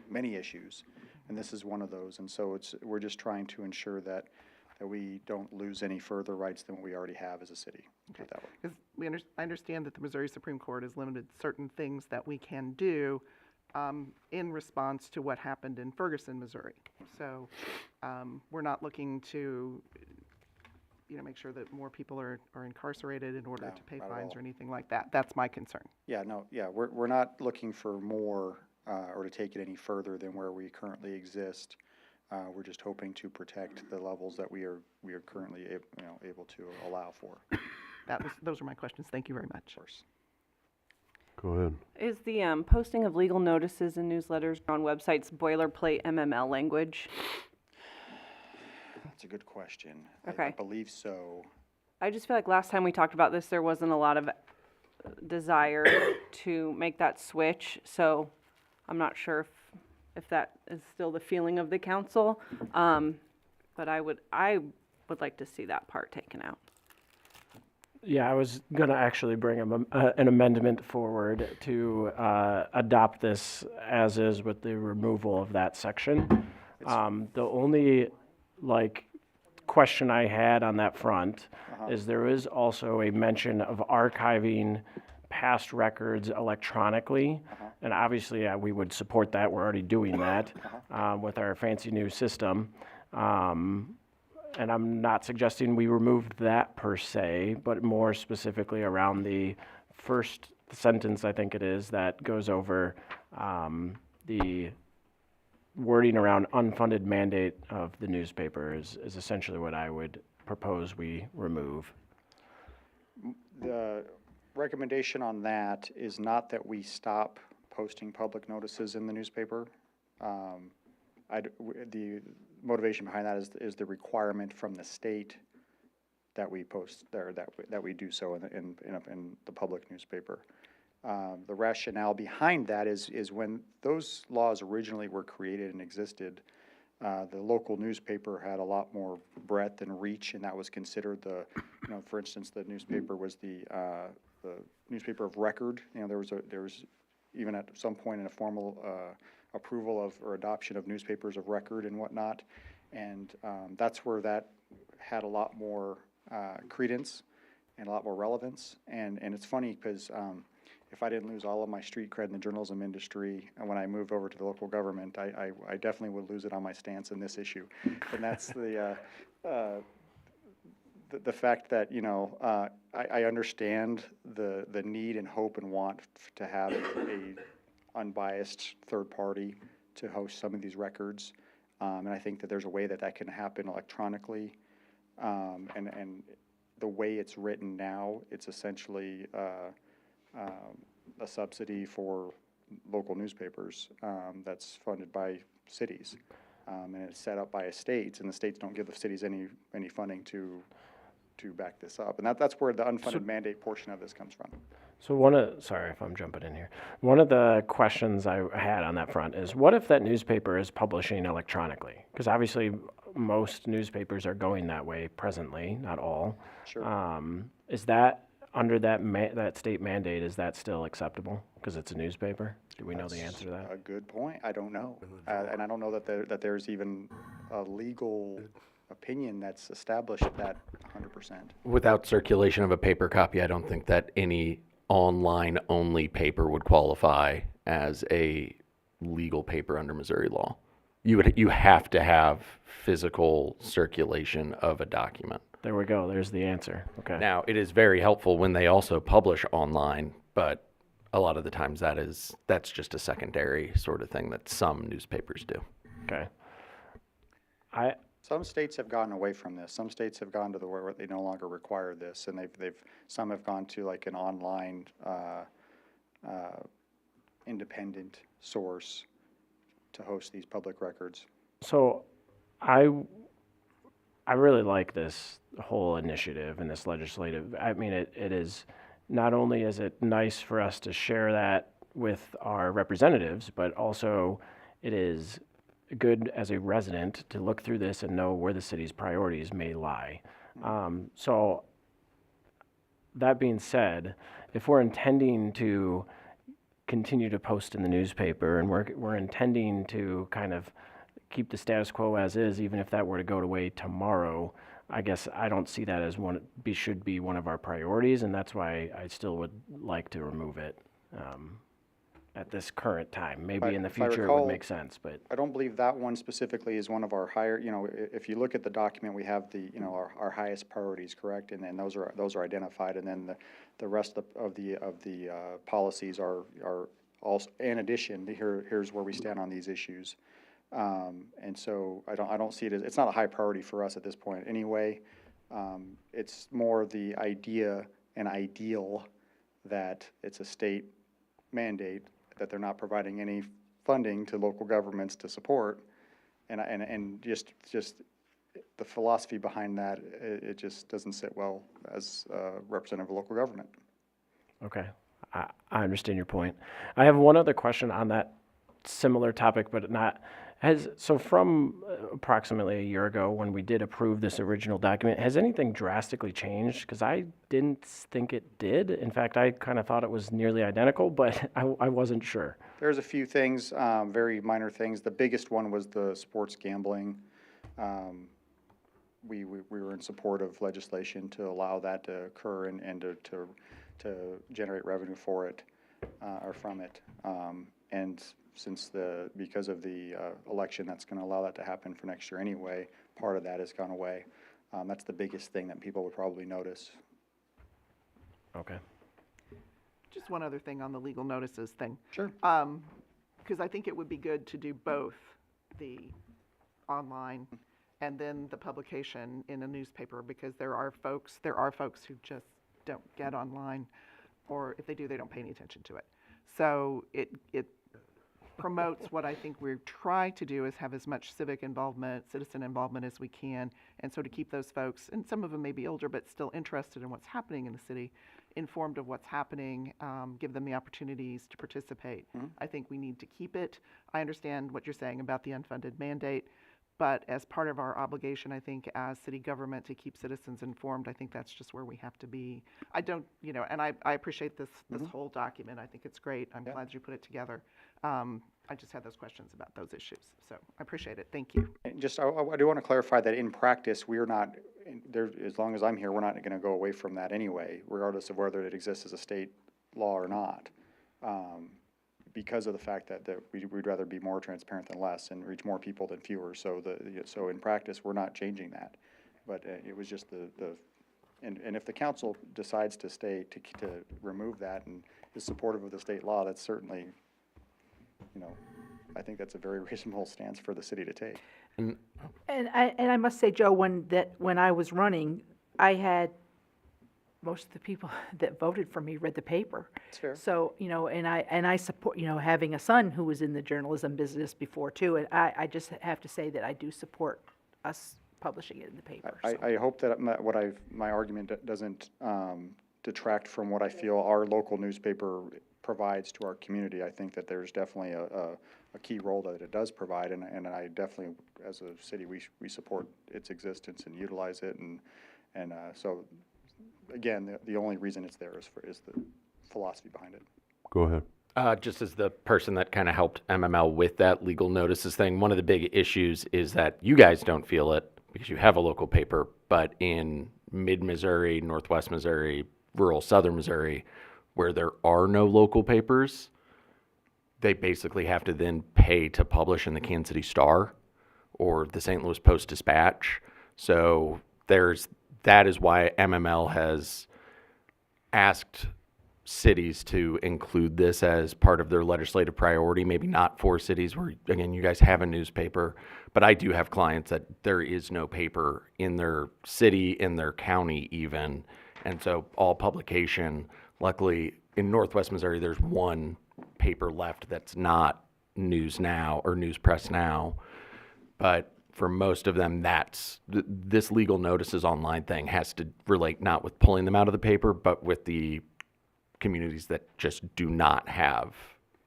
many issues, and this is one of those. And so we're just trying to ensure that we don't lose any further rights than what we already have as a city. Okay. That way. 'Cause I understand that the Missouri Supreme Court has limited certain things that we can do in response to what happened in Ferguson, Missouri. So we're not looking to, make sure that more people are incarcerated in order No, to pay not at fines all. or anything like that. That's my concern. Yeah, no, yeah, we're not looking for more or to take it any further than where we currently exist. We're just hoping to protect the levels that we are currently able to allow for. Those are my questions. Thank you very much. Of course. Go ahead. Is the posting of legal notices and newsletters on websites boilerplate MML language? That's a good question. I Okay. believe so. I just feel like last time we talked about this, there wasn't a lot of desire to make that switch, so I'm not sure if that is still the feeling of the council. But I would like to see that part taken out. Yeah, I was gonna actually bring an amendment forward to adopt this as is with the removal of that section. The only, question I had on that front is there is also a mention of archiving past records electronically. And obviously, we would support that. We're already doing that with our fancy new system. And I'm not suggesting we removed that per se, but more specifically around the first sentence, I think it is, that goes over the wording around unfunded mandate of the newspaper is essentially what I would propose we remove. The recommendation on that is not that we stop posting public notices in the newspaper. The motivation behind that is the requirement from the state that we post there, that we do so in the public newspaper. The rationale behind that is when those laws originally were created and existed, the local newspaper had a lot more breadth and reach, and that was considered for instance, the newspaper was the newspaper of record. There was even at some point in a formal approval of or adoption of newspapers of record and whatnot, and that's where that had a lot more credence and a lot more relevance. And it's funny because if I didn't lose all of my street cred in the journalism industry, and when I moved over to the local government, I definitely would lose it on my stance in this issue. And that's the fact that, I understand the need and hope and want to have a unbiased third party to host some of these records. And I think that there's a way that can happen electronically. And the way it's written now, it's essentially a subsidy for local newspapers that's funded by cities. And it's set up by states, and the states don't give the cities any funding to back this up. And that's where the unfunded mandate portion of this comes from. So sorry if I'm jumping in here. One of the questions I had on that front is, what if that newspaper is publishing electronically? Because obviously most newspapers are going that way presently, not all. Sure. Is that under that state mandate, is that still acceptable because it's a newspaper? Do we know the answer to that? A good point. I don't know. And I don't know that there's even a legal opinion that's established that 100%. Without circulation of a paper copy, I don't think that any online-only paper would qualify as a legal paper under Missouri law. You have to have physical circulation of a document. There we go. There's the answer. Okay. Now, it is very helpful when they also publish online, but a lot of the times that's just a secondary sort of thing that some newspapers do. Okay. Some states have gotten away from this. Some states have gone to the where they no longer require this, and some have gone to like an online independent source to host these public records. So I really like this whole initiative and this legislative. I mean, it is, not only is it nice for us to share that with our representatives, but also it is good as a resident to look through this and know where the city's priorities may lie. So that being said, if we're intending to continue to post in the newspaper and we're intending to kind of keep the status quo as is, even if that were to go away tomorrow, I guess I don't see that as should be one of our priorities, and that's why I still would like to remove it at this current time. Maybe in the future it would make sense, but I don't believe that one specifically is one of our higher, if you look at the document, we have our highest priorities, correct? And then those are identified, and then the rest of the policies are also, in addition, here's where we stand on these issues. And so I don't see it as, it's not a high priority for us at this point anyway. It's more the idea and ideal that it's a state mandate, that they're not providing any funding to local governments to support, and just the philosophy behind that, it just doesn't sit well as a representative of local government. okay. I understand your point. I have one other question on that similar topic, but so from approximately a year ago when we did approve this original document, has anything drastically changed? Because I didn't think it did. In fact, I kind of thought it was nearly identical, but I wasn't sure. There's a few things, very minor things. The biggest one was the sports gambling. We were in support of legislation to allow that to occur and to generate revenue for it, or from it. And because of the election that's going to allow that to happen for next year anyway, part of that has gone away. That's the biggest thing that people would probably notice. Okay. Just one other thing on the legal notices thing. Sure. Because I think it would be good to do both the online and then the publication in a newspaper, because there are folks who just don't get online, or if they do, they don't pay any attention to it. So it promotes what I think we try to do, is have as much civic involvement, citizen involvement as we can. And so to keep those folks, and some of them may be older, but still interested in what's happening in the city, informed of what's happening, give them the opportunities to participate. Mm-hmm. I think we need to keep it. I understand what you're saying about the unfunded mandate, but as part of our obligation, I think, as city government to keep citizens informed, I think that's just where we have to be. I don't, and I appreciate this whole document. I think it's great. I'm glad you put it together. I just had those questions about those issues. So I appreciate it. Thank you. And just, I do want to clarify that in practice, we are not, as long as I'm here, we're not going to go away from that anyway, regardless of whether it exists as a state law or not. Because of the fact that we'd rather be more transparent than less and reach more people than fewer. So so in practice, we're not changing that. But it was just and if the council decides to remove that and is supportive of the state law, that's certainly, I think that's a very reasonable stance for the city to take. And I must say, Joe, when I was running, I had most of the people that voted for me read the paper. That's fair. So, and I support, having a son who was in the journalism business before too, and I just have to say that I do support us publishing it in the paper. I hope that my argument doesn't detract from what I feel our local newspaper provides to our community. I think that there's definitely a key role that it does provide, and I definitely, as a city, we support its existence and utilize it, and so again, the only reason it's there is the philosophy behind it. Go ahead. Just as the person that kind of helped MML with that legal notices thing, one of the big issues is that you guys don't feel it because you have a local paper, but in mid-Missouri, northwest Missouri, rural southern Missouri, where there are no local papers, they basically have to then pay to publish in the Kansas City Star or the St. Louis Post-Dispatch. So that is why MML has asked cities to include this as part of their legislative priority, maybe not for cities where, again, you guys have a newspaper, but I do have clients that there is no paper in their city, in their county even. And so all publication, luckily in Northwest Missouri, there's one paper left that's not News Now or News Press Now. But for most of them, this legal notices online thing has to relate not with pulling them out of the paper, but with the communities that just do not have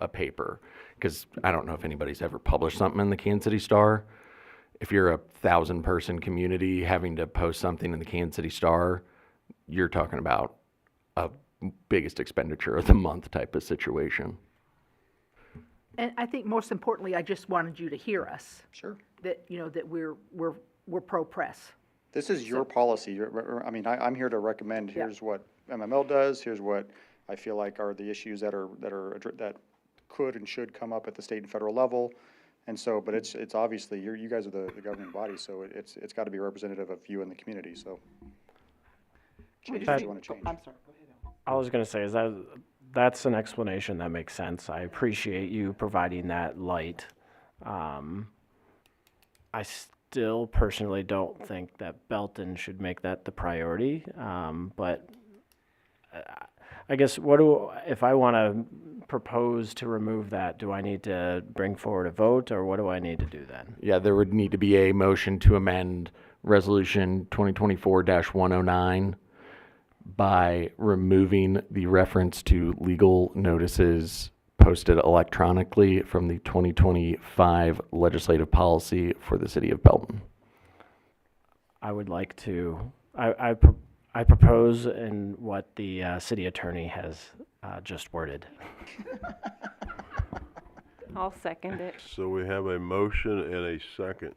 a paper. Because I don't know if anybody's ever published something in the Kansas City Star. If you're a 1,000-person community having to post something in the Kansas City Star, you're talking about a biggest expenditure of the month type of situation. And I think most importantly, I just wanted you to hear us. Sure. That, you know, that we're pro-press. This is your policy. I mean, I'm here to recommend, here's what MML does, here's what I feel like are the issues that could and should come up at the state and federal level. And so, but it's obviously, you guys are the governing body, so it's got to be representative of you and the community, so. Changes that you want to change. I'm sorry, go ahead. I was going to say, that's an explanation that makes sense. I appreciate you providing that light. I still personally don't think that Belton should make that the priority, but I guess if I want to propose to remove that, do I need to bring forward a vote, or what do I need to do then? Yeah, there would need to be a motion to amend Resolution 2024-109 by removing the reference to legal notices posted electronically from the 2025 legislative policy for the city of Belton. I would like to, I propose in what the city attorney has just worded. I'll second it. So we have a motion and a second.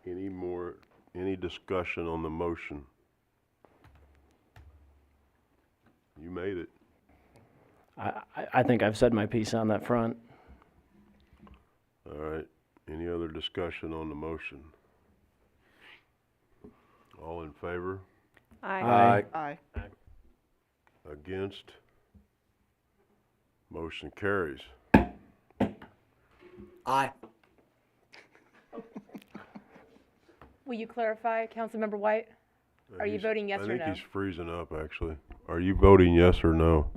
Any discussion on the motion? You made it. I think I've said my piece on that front. All right. Any other discussion on the motion? All in favor? Aye. Aye. Against? Motion carries. Aye. Will you clarify, Councilmember White? Are you voting yes or no? I think he's freezing up, actually. Are you voting yes or no?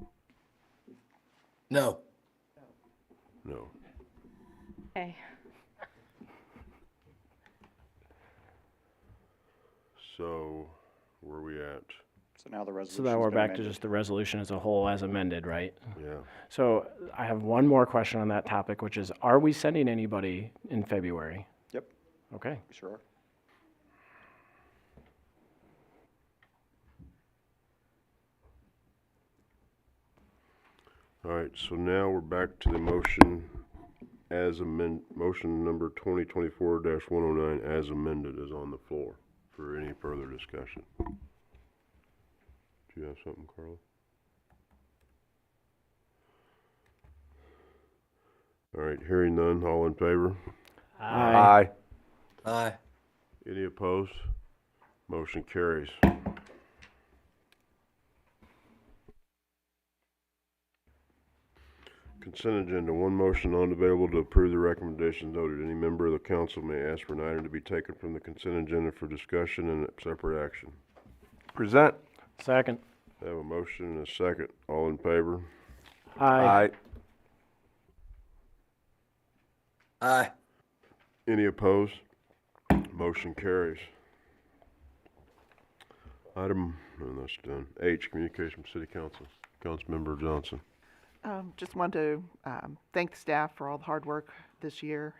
No. No. Okay. So, where are we at? So now the So resolution. now we're back to just the resolution as a whole as amended, right? Yeah. So I have one more question on that topic, which is, are we sending anybody in February? Yep, Okay. sure. All right, so now we're back to the motion motion number 2024-109 as amended is on the floor for any further discussion. Do you have something, Carla? All right, hearing none, all in favor? Aye. Aye. Any opposed? Motion carries. Consent agenda, one motion unavailable to approve the recommendations noted. Any member of the council may ask for an item to be taken from the consent agenda for discussion and separate action. Present. Second. I have a motion and a second. All in favor? Aye. Aye. Any opposed? Motion carries. Item, and that's done. H, communication from city council. Councilmember Johnson. Just want to thank the staff for all the hard work this year.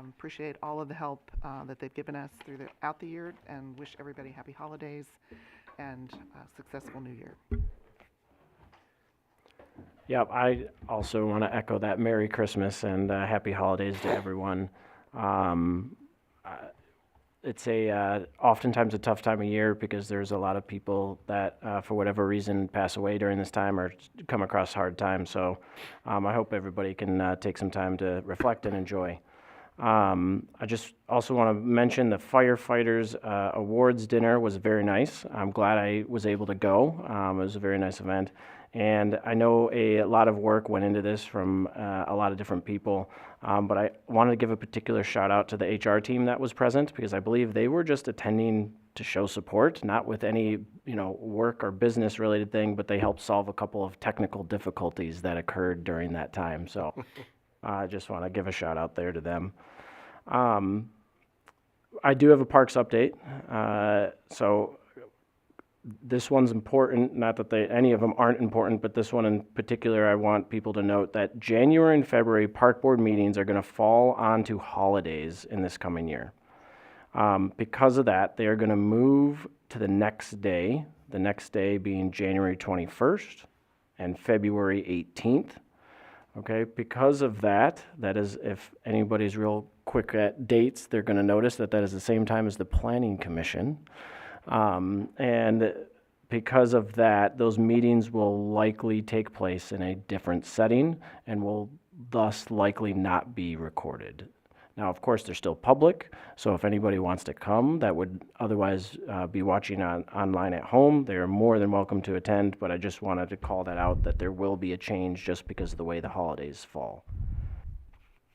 Appreciate all of the help that they've given us throughout the year, and wish everybody happy holidays and a successful new year. Yep, I also want to echo that Merry Christmas and Happy Holidays to everyone. it's oftentimes a tough time of year because there's a lot of people that, for whatever reason, pass away during this time or come across hard times. So I hope everybody can take some time to reflect and enjoy. I just also want to mention the firefighters awards dinner was very nice. I'm glad I was able to go. It was a very nice event. And I know a lot of work went into this from a lot of different people, but I wanted to give a particular shout out to the HR team that was present because I believe they were just attending to show support, not with any work or business related thing, but they helped solve a couple of technical difficulties that occurred during that time. So I just want to give a shout out there to them. I do have a parks update. So this one's important, not that any of them aren't important, but this one in particular, I want people to note that January and February park board meetings are going to fall onto holidays in this coming year. Because of that, they are going to move to the next day being January 21st and February 18th. Okay, because of that is, if anybody's real quick at dates, they're going to notice that is the same time as the Planning Commission. And because of that, those meetings will likely take place in a different setting and will thus likely not be recorded. Now, of course, they're still public, so if anybody wants to come that would otherwise be watching online at home, they are more than welcome to attend, but I just wanted to call that out, that there will be a change just because of the way the holidays fall.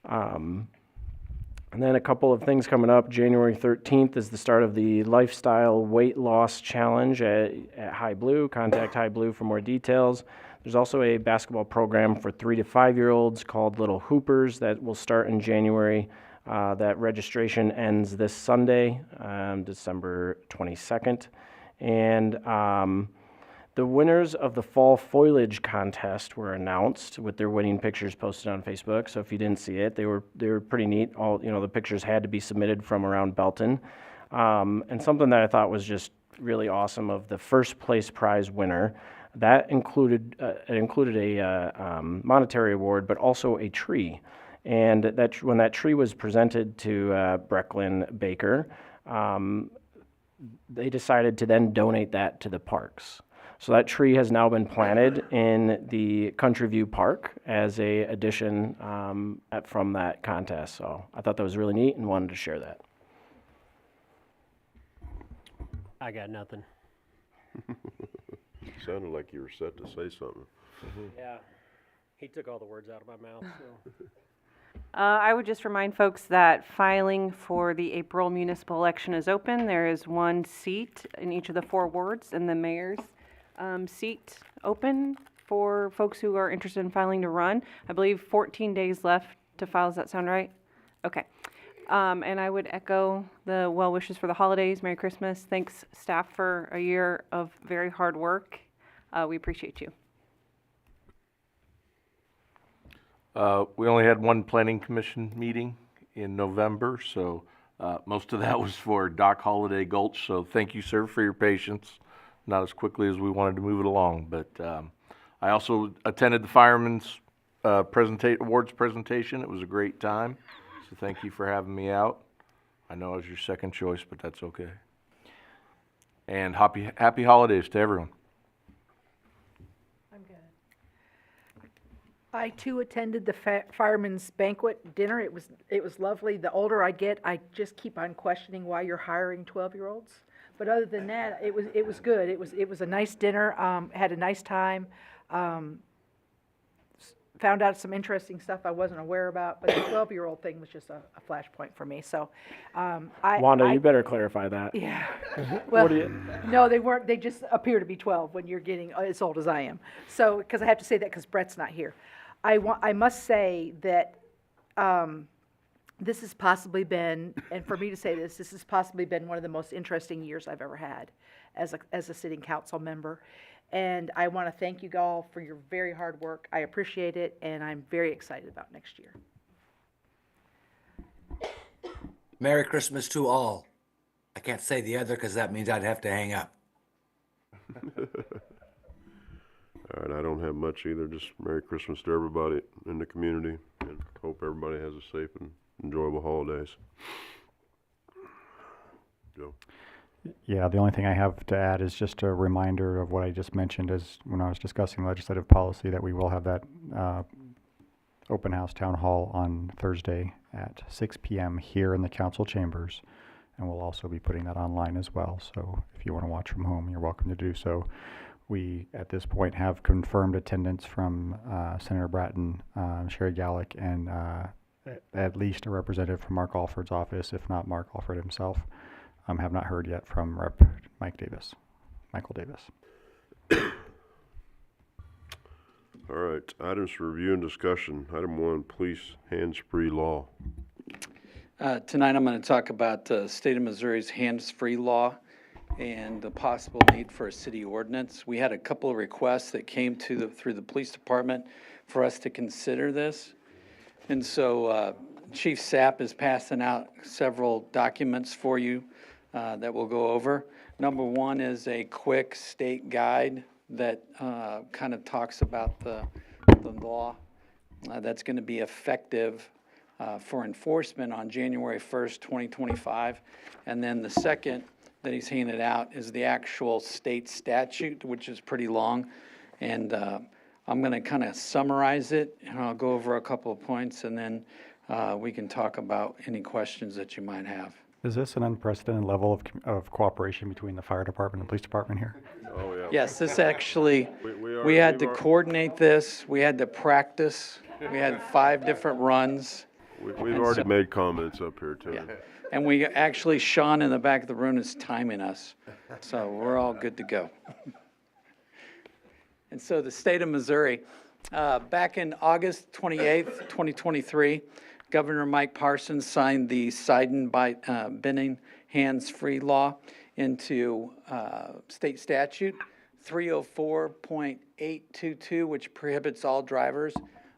And then a couple of things coming up. January 13th is the start of the Lifestyle Weight Loss Challenge at High Blue. Contact High Blue for more details. There's also a basketball program for 3 to 5-year-olds called Little Hoopers that will start in January. That registration ends this Sunday, December 22nd. And the winners of the Fall Foliage Contest were announced with their winning pictures posted on Facebook. So if you didn't see it, they were pretty neat. All the pictures had to be submitted from around Belton. And something that I thought was just really awesome of the first place prize winner, that included a monetary award, but also a tree. And that when that tree was presented to Brecklin Baker, they decided to then donate that to the parks. So that tree has now been planted in the Country View Park as a addition from that contest. So I thought that was really neat and wanted to share that. I got nothing. Sounded like you were set to say something. Yeah, he took all the words out of my mouth. So. I would just remind folks that filing for the April municipal election is open. There is one seat in each of the 4 wards, and the mayor's seat open for folks who are interested in filing to run. I believe 14 days left to file. Does that sound right? Okay. And I would echo the well wishes for the holidays. Merry Christmas. Thanks, staff, for a year of very hard work. We appreciate you. We only had one planning commission meeting in November, so most of that was for Doc Holliday Gulch. So thank you, sir, for your patience. Not as quickly as we wanted to move it along, but I also attended the firemen's awards presentation. It was a great time, so thank you for having me out. I know I was your second choice, but that's okay. And happy holidays to everyone. I'm good. I too attended the firemen's banquet dinner. It was lovely. The older I get, I just keep on questioning why you're hiring 12-year-olds. But other than that, it was good. It was a nice dinner. Had a nice time. Found out some interesting stuff I wasn't aware about. But the 12-year-old thing was just a flashpoint for me. So, Wanda, you better clarify that. Yeah. Well, What do you? no, they weren't. They just appear to be 12 when you're getting as old as I am. So, because I have to say that because Brett's not here. I must say that. This has possibly been, and for me to say this has possibly been one of the most interesting years I've ever had as a sitting council member. And I want to thank you all for your very hard work. I appreciate it, and I'm very excited about next year. Merry Christmas to all. I can't say the other because that means I'd have to hang up. All right, I don't have much either. Just Merry Christmas to everybody in the community, and hope everybody has a safe and enjoyable holidays. Joe? Yeah, the only thing I have to add is just a reminder of what I just mentioned as when I was discussing legislative policy, that we will have that open house town hall on Thursday at 6 p.m. here in the council chambers. And we'll also be putting that online as well. So if you want to watch from home, you're welcome to do so. We, at this point, have confirmed attendance from Senator Bratton, Sherry Gallick, and at least a representative from Mark Alford's office, if not Mark Alford himself. Have not heard yet from Rep. Michael Davis. All right, items for review and discussion. Item 1, police hands-free law. Tonight I'm going to talk about the state of Missouri's hands-free law and the possible need for a city ordinance. We had a couple of requests that came through the police department for us to consider this. And so Chief Sapp is passing out several documents for you that we'll go over. Number 1 is a quick state guide that kind of talks about the law that's going to be effective for enforcement on January 1st, 2025. And then the second that he's handed out is the actual state statute, which is pretty long. And I'm going to kind of summarize it, and I'll go over a couple of points, and then we can talk about any questions that you might have. Is this an unprecedented level of cooperation between the fire department and police department here? Oh, yeah. Yes, this actually, we had to coordinate this, we had to practice, we had 5 different runs. We've already made comments up here, too. Yeah. And we actually, Sean in the back of the room is timing us, so we're all good to go. And so the state of Missouri, back in August 28th, 2023, Governor Mike Parsons signed the Bending hands-free law into state statute 304.822, which prohibits all drivers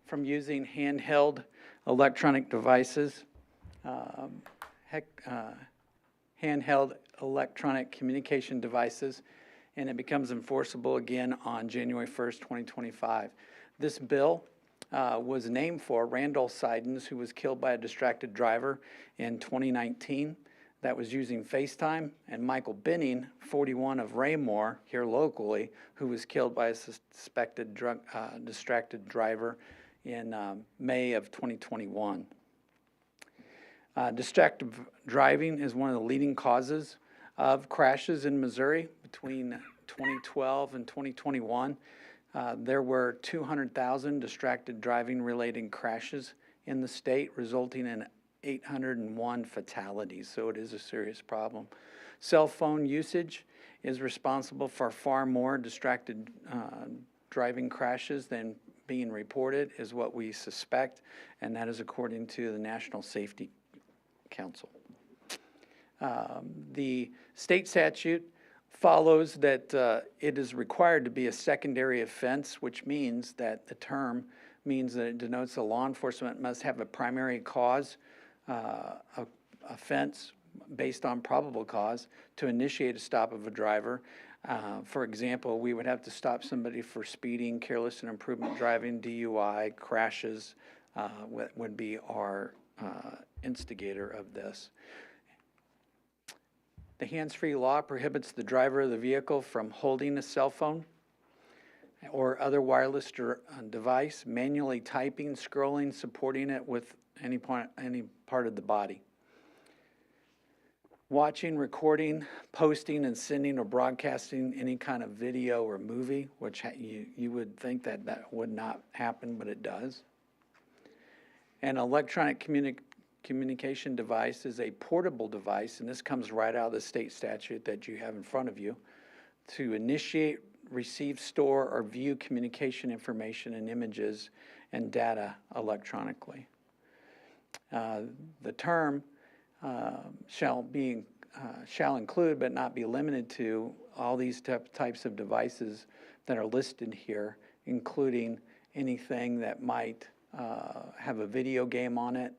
from using handheld electronic devices, handheld electronic communication devices, and it becomes enforceable again on January 1st, 2025. This bill was named for Randall Sidens, who was killed by a distracted driver in 2019 that was using FaceTime, and Michael Benning, 41 of Raymore, here locally, who was killed by a suspected distracted driver in May of 2021. Distracted driving is one of the leading causes of crashes in Missouri. Between 2012 and 2021, there were 200,000 distracted driving related crashes in the state, resulting in 801 fatalities, so it is a serious problem. Cell phone usage is responsible for far more distracted driving crashes than being reported, is what we suspect, and that is according to the National Safety Council. The state statute follows that it is required to be a secondary offense, which means that the term means that it denotes that law enforcement must have a primary cause offense based on probable cause to initiate a stop of a driver. For example, we would have to stop somebody for speeding, careless and imprudent driving, DUI, crashes would be our instigator of this. The hands-free law prohibits the driver of the vehicle from holding a cell phone or other wireless device, manually typing, scrolling, supporting it with any part of the body. Watching, recording, posting, and sending or broadcasting any kind of video or movie, which you would think that would not happen, but it does. An electronic communication device is a portable device, and this comes right out of the state statute that you have in front of you, to initiate, receive, store, or view communication information and images and data electronically. The term shall include but not be limited to all these types of devices that are listed here, including anything that might have a video game on it,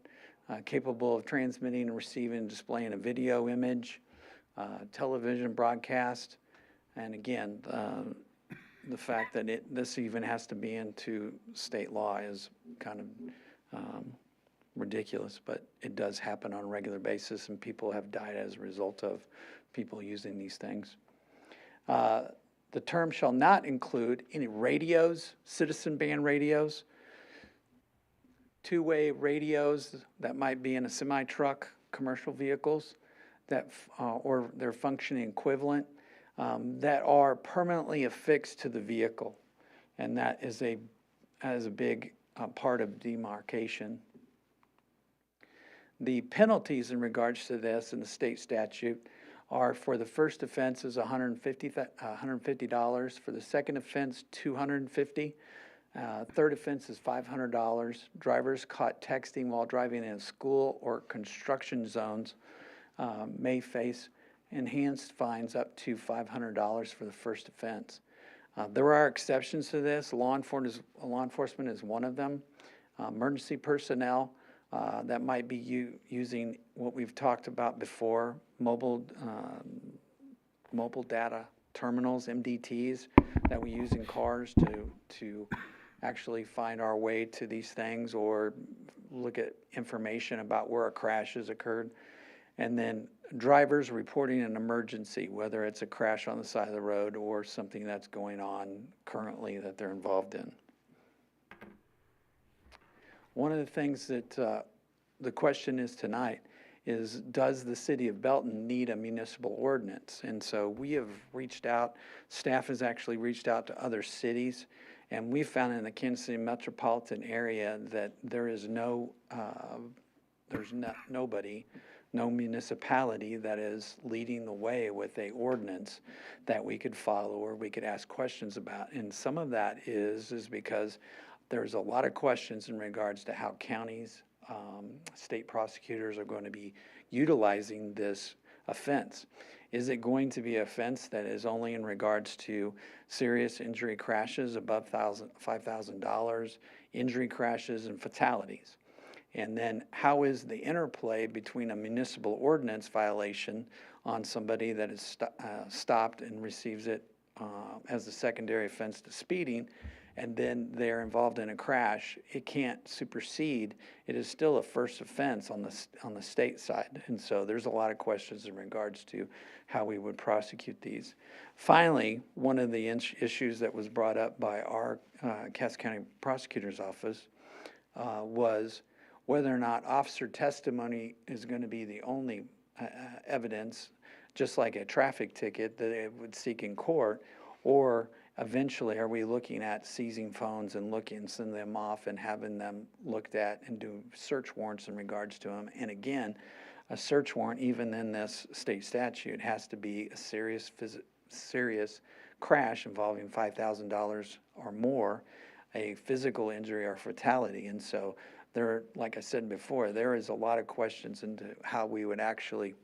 capable of transmitting and receiving and displaying a video image, television broadcast, and again, the fact that this even has to be into state law is kind of ridiculous, but it does happen on a regular basis, and people have died as a result of people using these things. The term shall not include any radios, citizen band radios, two-way radios that might be in a semi-truck, commercial vehicles, that or their functioning equivalent, that are permanently affixed to the vehicle, and that is a big part of demarcation. The penalties in regards to this in the state statute are: for the first offense is $150. For the second offense, $250. Third offense is $500. Drivers caught texting while driving in school or construction zones may face enhanced fines up to $500 for the first offense. There are exceptions to this. Law enforcement is one of them. Emergency personnel that might be using what we've talked about before, mobile data terminals, MDTs, that we use in cars to actually find our way to these things or look at information about where a crash has occurred. And then drivers reporting an emergency, whether it's a crash on the side of the road or something that's going on currently that they're involved in. One of the things that the question is tonight is, does the city of Belton need a municipal ordinance? And so we have reached out, staff has actually reached out to other cities, and we found in the Kansas City metropolitan area that there is nobody, no municipality that is leading the way with a ordinance that we could follow or we could ask questions about. And some of that is because there's a lot of questions in regards to how counties, state prosecutors are going to be utilizing this offense. Is it going to be an offense that is only in regards to serious injury crashes above $5,000, injury crashes and fatalities? And then how is the interplay between a municipal ordinance violation on somebody that is stopped and receives it as a secondary offense to speeding, and then they're involved in a crash? It can't supersede. It is still a first offense on the state side. And so there's a lot of questions in regards to how we would prosecute these. Finally, one of the issues that was brought up by our Cass County Prosecutor's Office was whether or not officer testimony is going to be the only evidence, just like a traffic ticket that it would seek in court, or eventually are we looking at seizing phones and sending them off and having them looked at and do search warrants in regards to them? And again, a search warrant, even in this state statute, has to be a serious crash involving $5,000 or more, a physical injury or fatality. And so there, like I said before, there is a lot of questions into how we would actually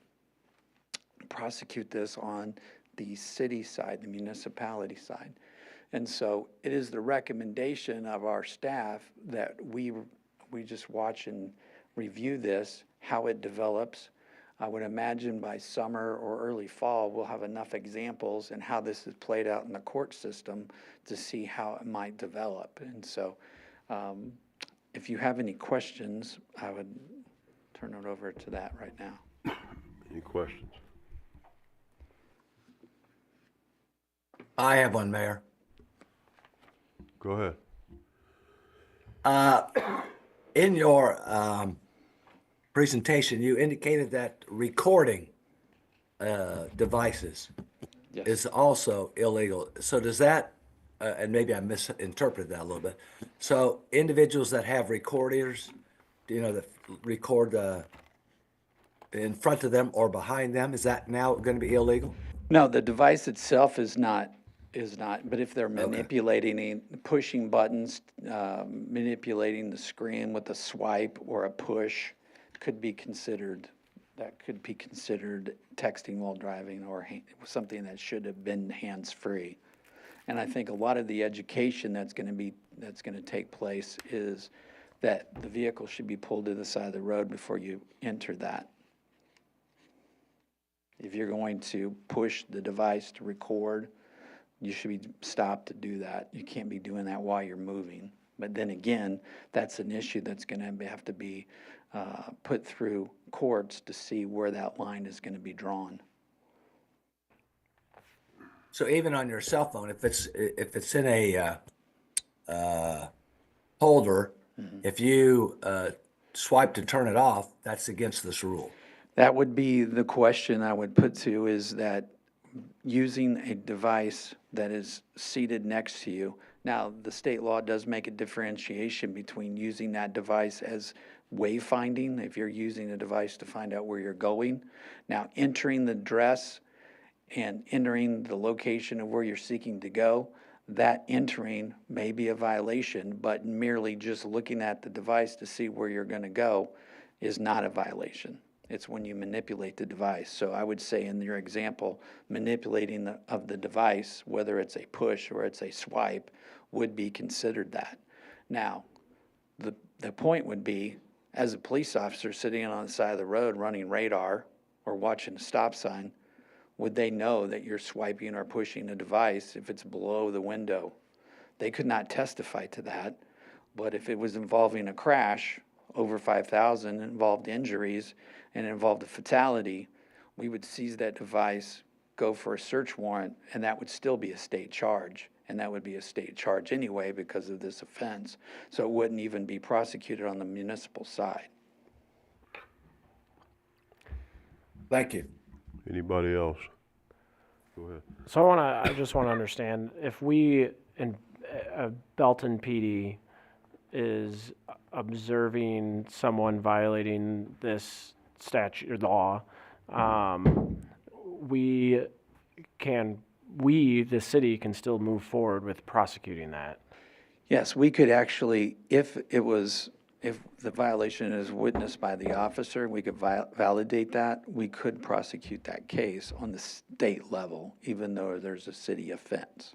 prosecute this on the city side, the municipality side. And so it is the recommendation of our staff that we just watch and review this, how it develops. I would imagine by summer or early fall, we'll have enough examples and how this is played out in the court system to see how it might develop. And so if you have any questions, I would turn it over to that right now. Any questions? I have one, Mayor. Go ahead. In your presentation, you indicated that recording devices Yes. is also illegal. So does that, and maybe I misinterpreted that a little bit. So individuals that have recorders, that record in front of them or behind them, is that now going to be illegal? No, the device itself is not, but if they're manipulating, pushing buttons, manipulating the screen with a swipe or a push, could be considered texting while driving or something that should have been hands-free. And I think a lot of the education that's going to take place is that the vehicle should be pulled to the side of the road before you enter that. If you're going to push the device to record, you should be stopped to do that. You can't be doing that while you're moving. But then again, that's an issue that's going to have to be put through courts to see where that line is going to be drawn. So even on your cell phone, if it's in a holder, if you swipe to turn it off, that's against this rule. That would be the question I would put to, is that using a device that is seated next to you. Now, the state law does make a differentiation between using that device as wayfinding, if you're using a device to find out where you're going. Now, entering the address and entering the location of where you're seeking to go, that entering may be a violation, but merely just looking at the device to see where you're going to go is not a violation. It's when you manipulate the device. So I would say in your example, manipulating of the device, whether it's a push or it's a swipe, would be considered that. Now, the point would be, as a police officer sitting on the side of the road running radar or watching a stop sign, would they know that you're swiping or pushing a device if it's below the window? They could not testify to that, but if it was involving a crash, over 5,000, involved injuries, and involved a fatality, we would seize that device, go for a search warrant, and that would still be a state charge. And that would be a state charge anyway because of this offense. So it wouldn't even be prosecuted on the municipal side. Thank you. Anybody else? Go ahead. So I just want to understand, if we, in Belton PD is observing someone violating this statute or law, the city can still move forward with prosecuting that. Yes, we could actually, if the violation is witnessed by the officer, we could validate that, we could prosecute that case on the state level, even though there's a city offense.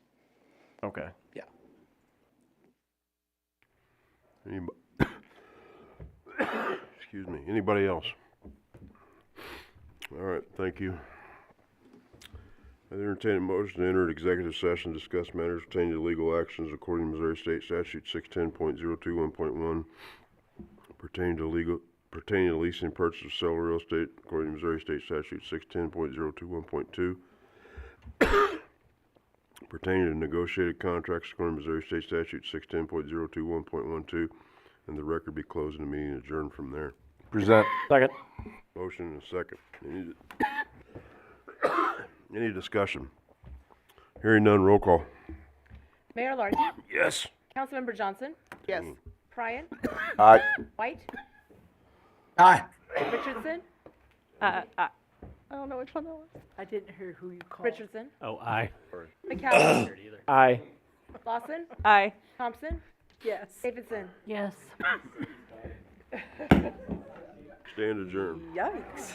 Okay. Yeah. Excuse me. Anybody else? All right, thank you. I entertain a motion to enter an executive session, discuss matters pertaining to legal actions according to Missouri State Statute 610.021.1, pertaining to leasing and purchase of sale of real estate according to Missouri State Statute 610.021.2, pertaining to negotiated contracts according to Missouri State Statute 610.021.12, and the record be closed and the meeting adjourned from there. Present. Second. Motion and a second. Any discussion? Hearing none, roll call. Mayor Larkin? Yes. Councilmember Johnson? Yes. Pryan? Aye. White? Aye. Richardson? I don't know which one that was. I didn't hear who you called. Richardson? Oh, aye. McCallum? Aye. Lawson? Aye. Thompson? Yes. Davidson? Yes. Stand adjourned. Yikes.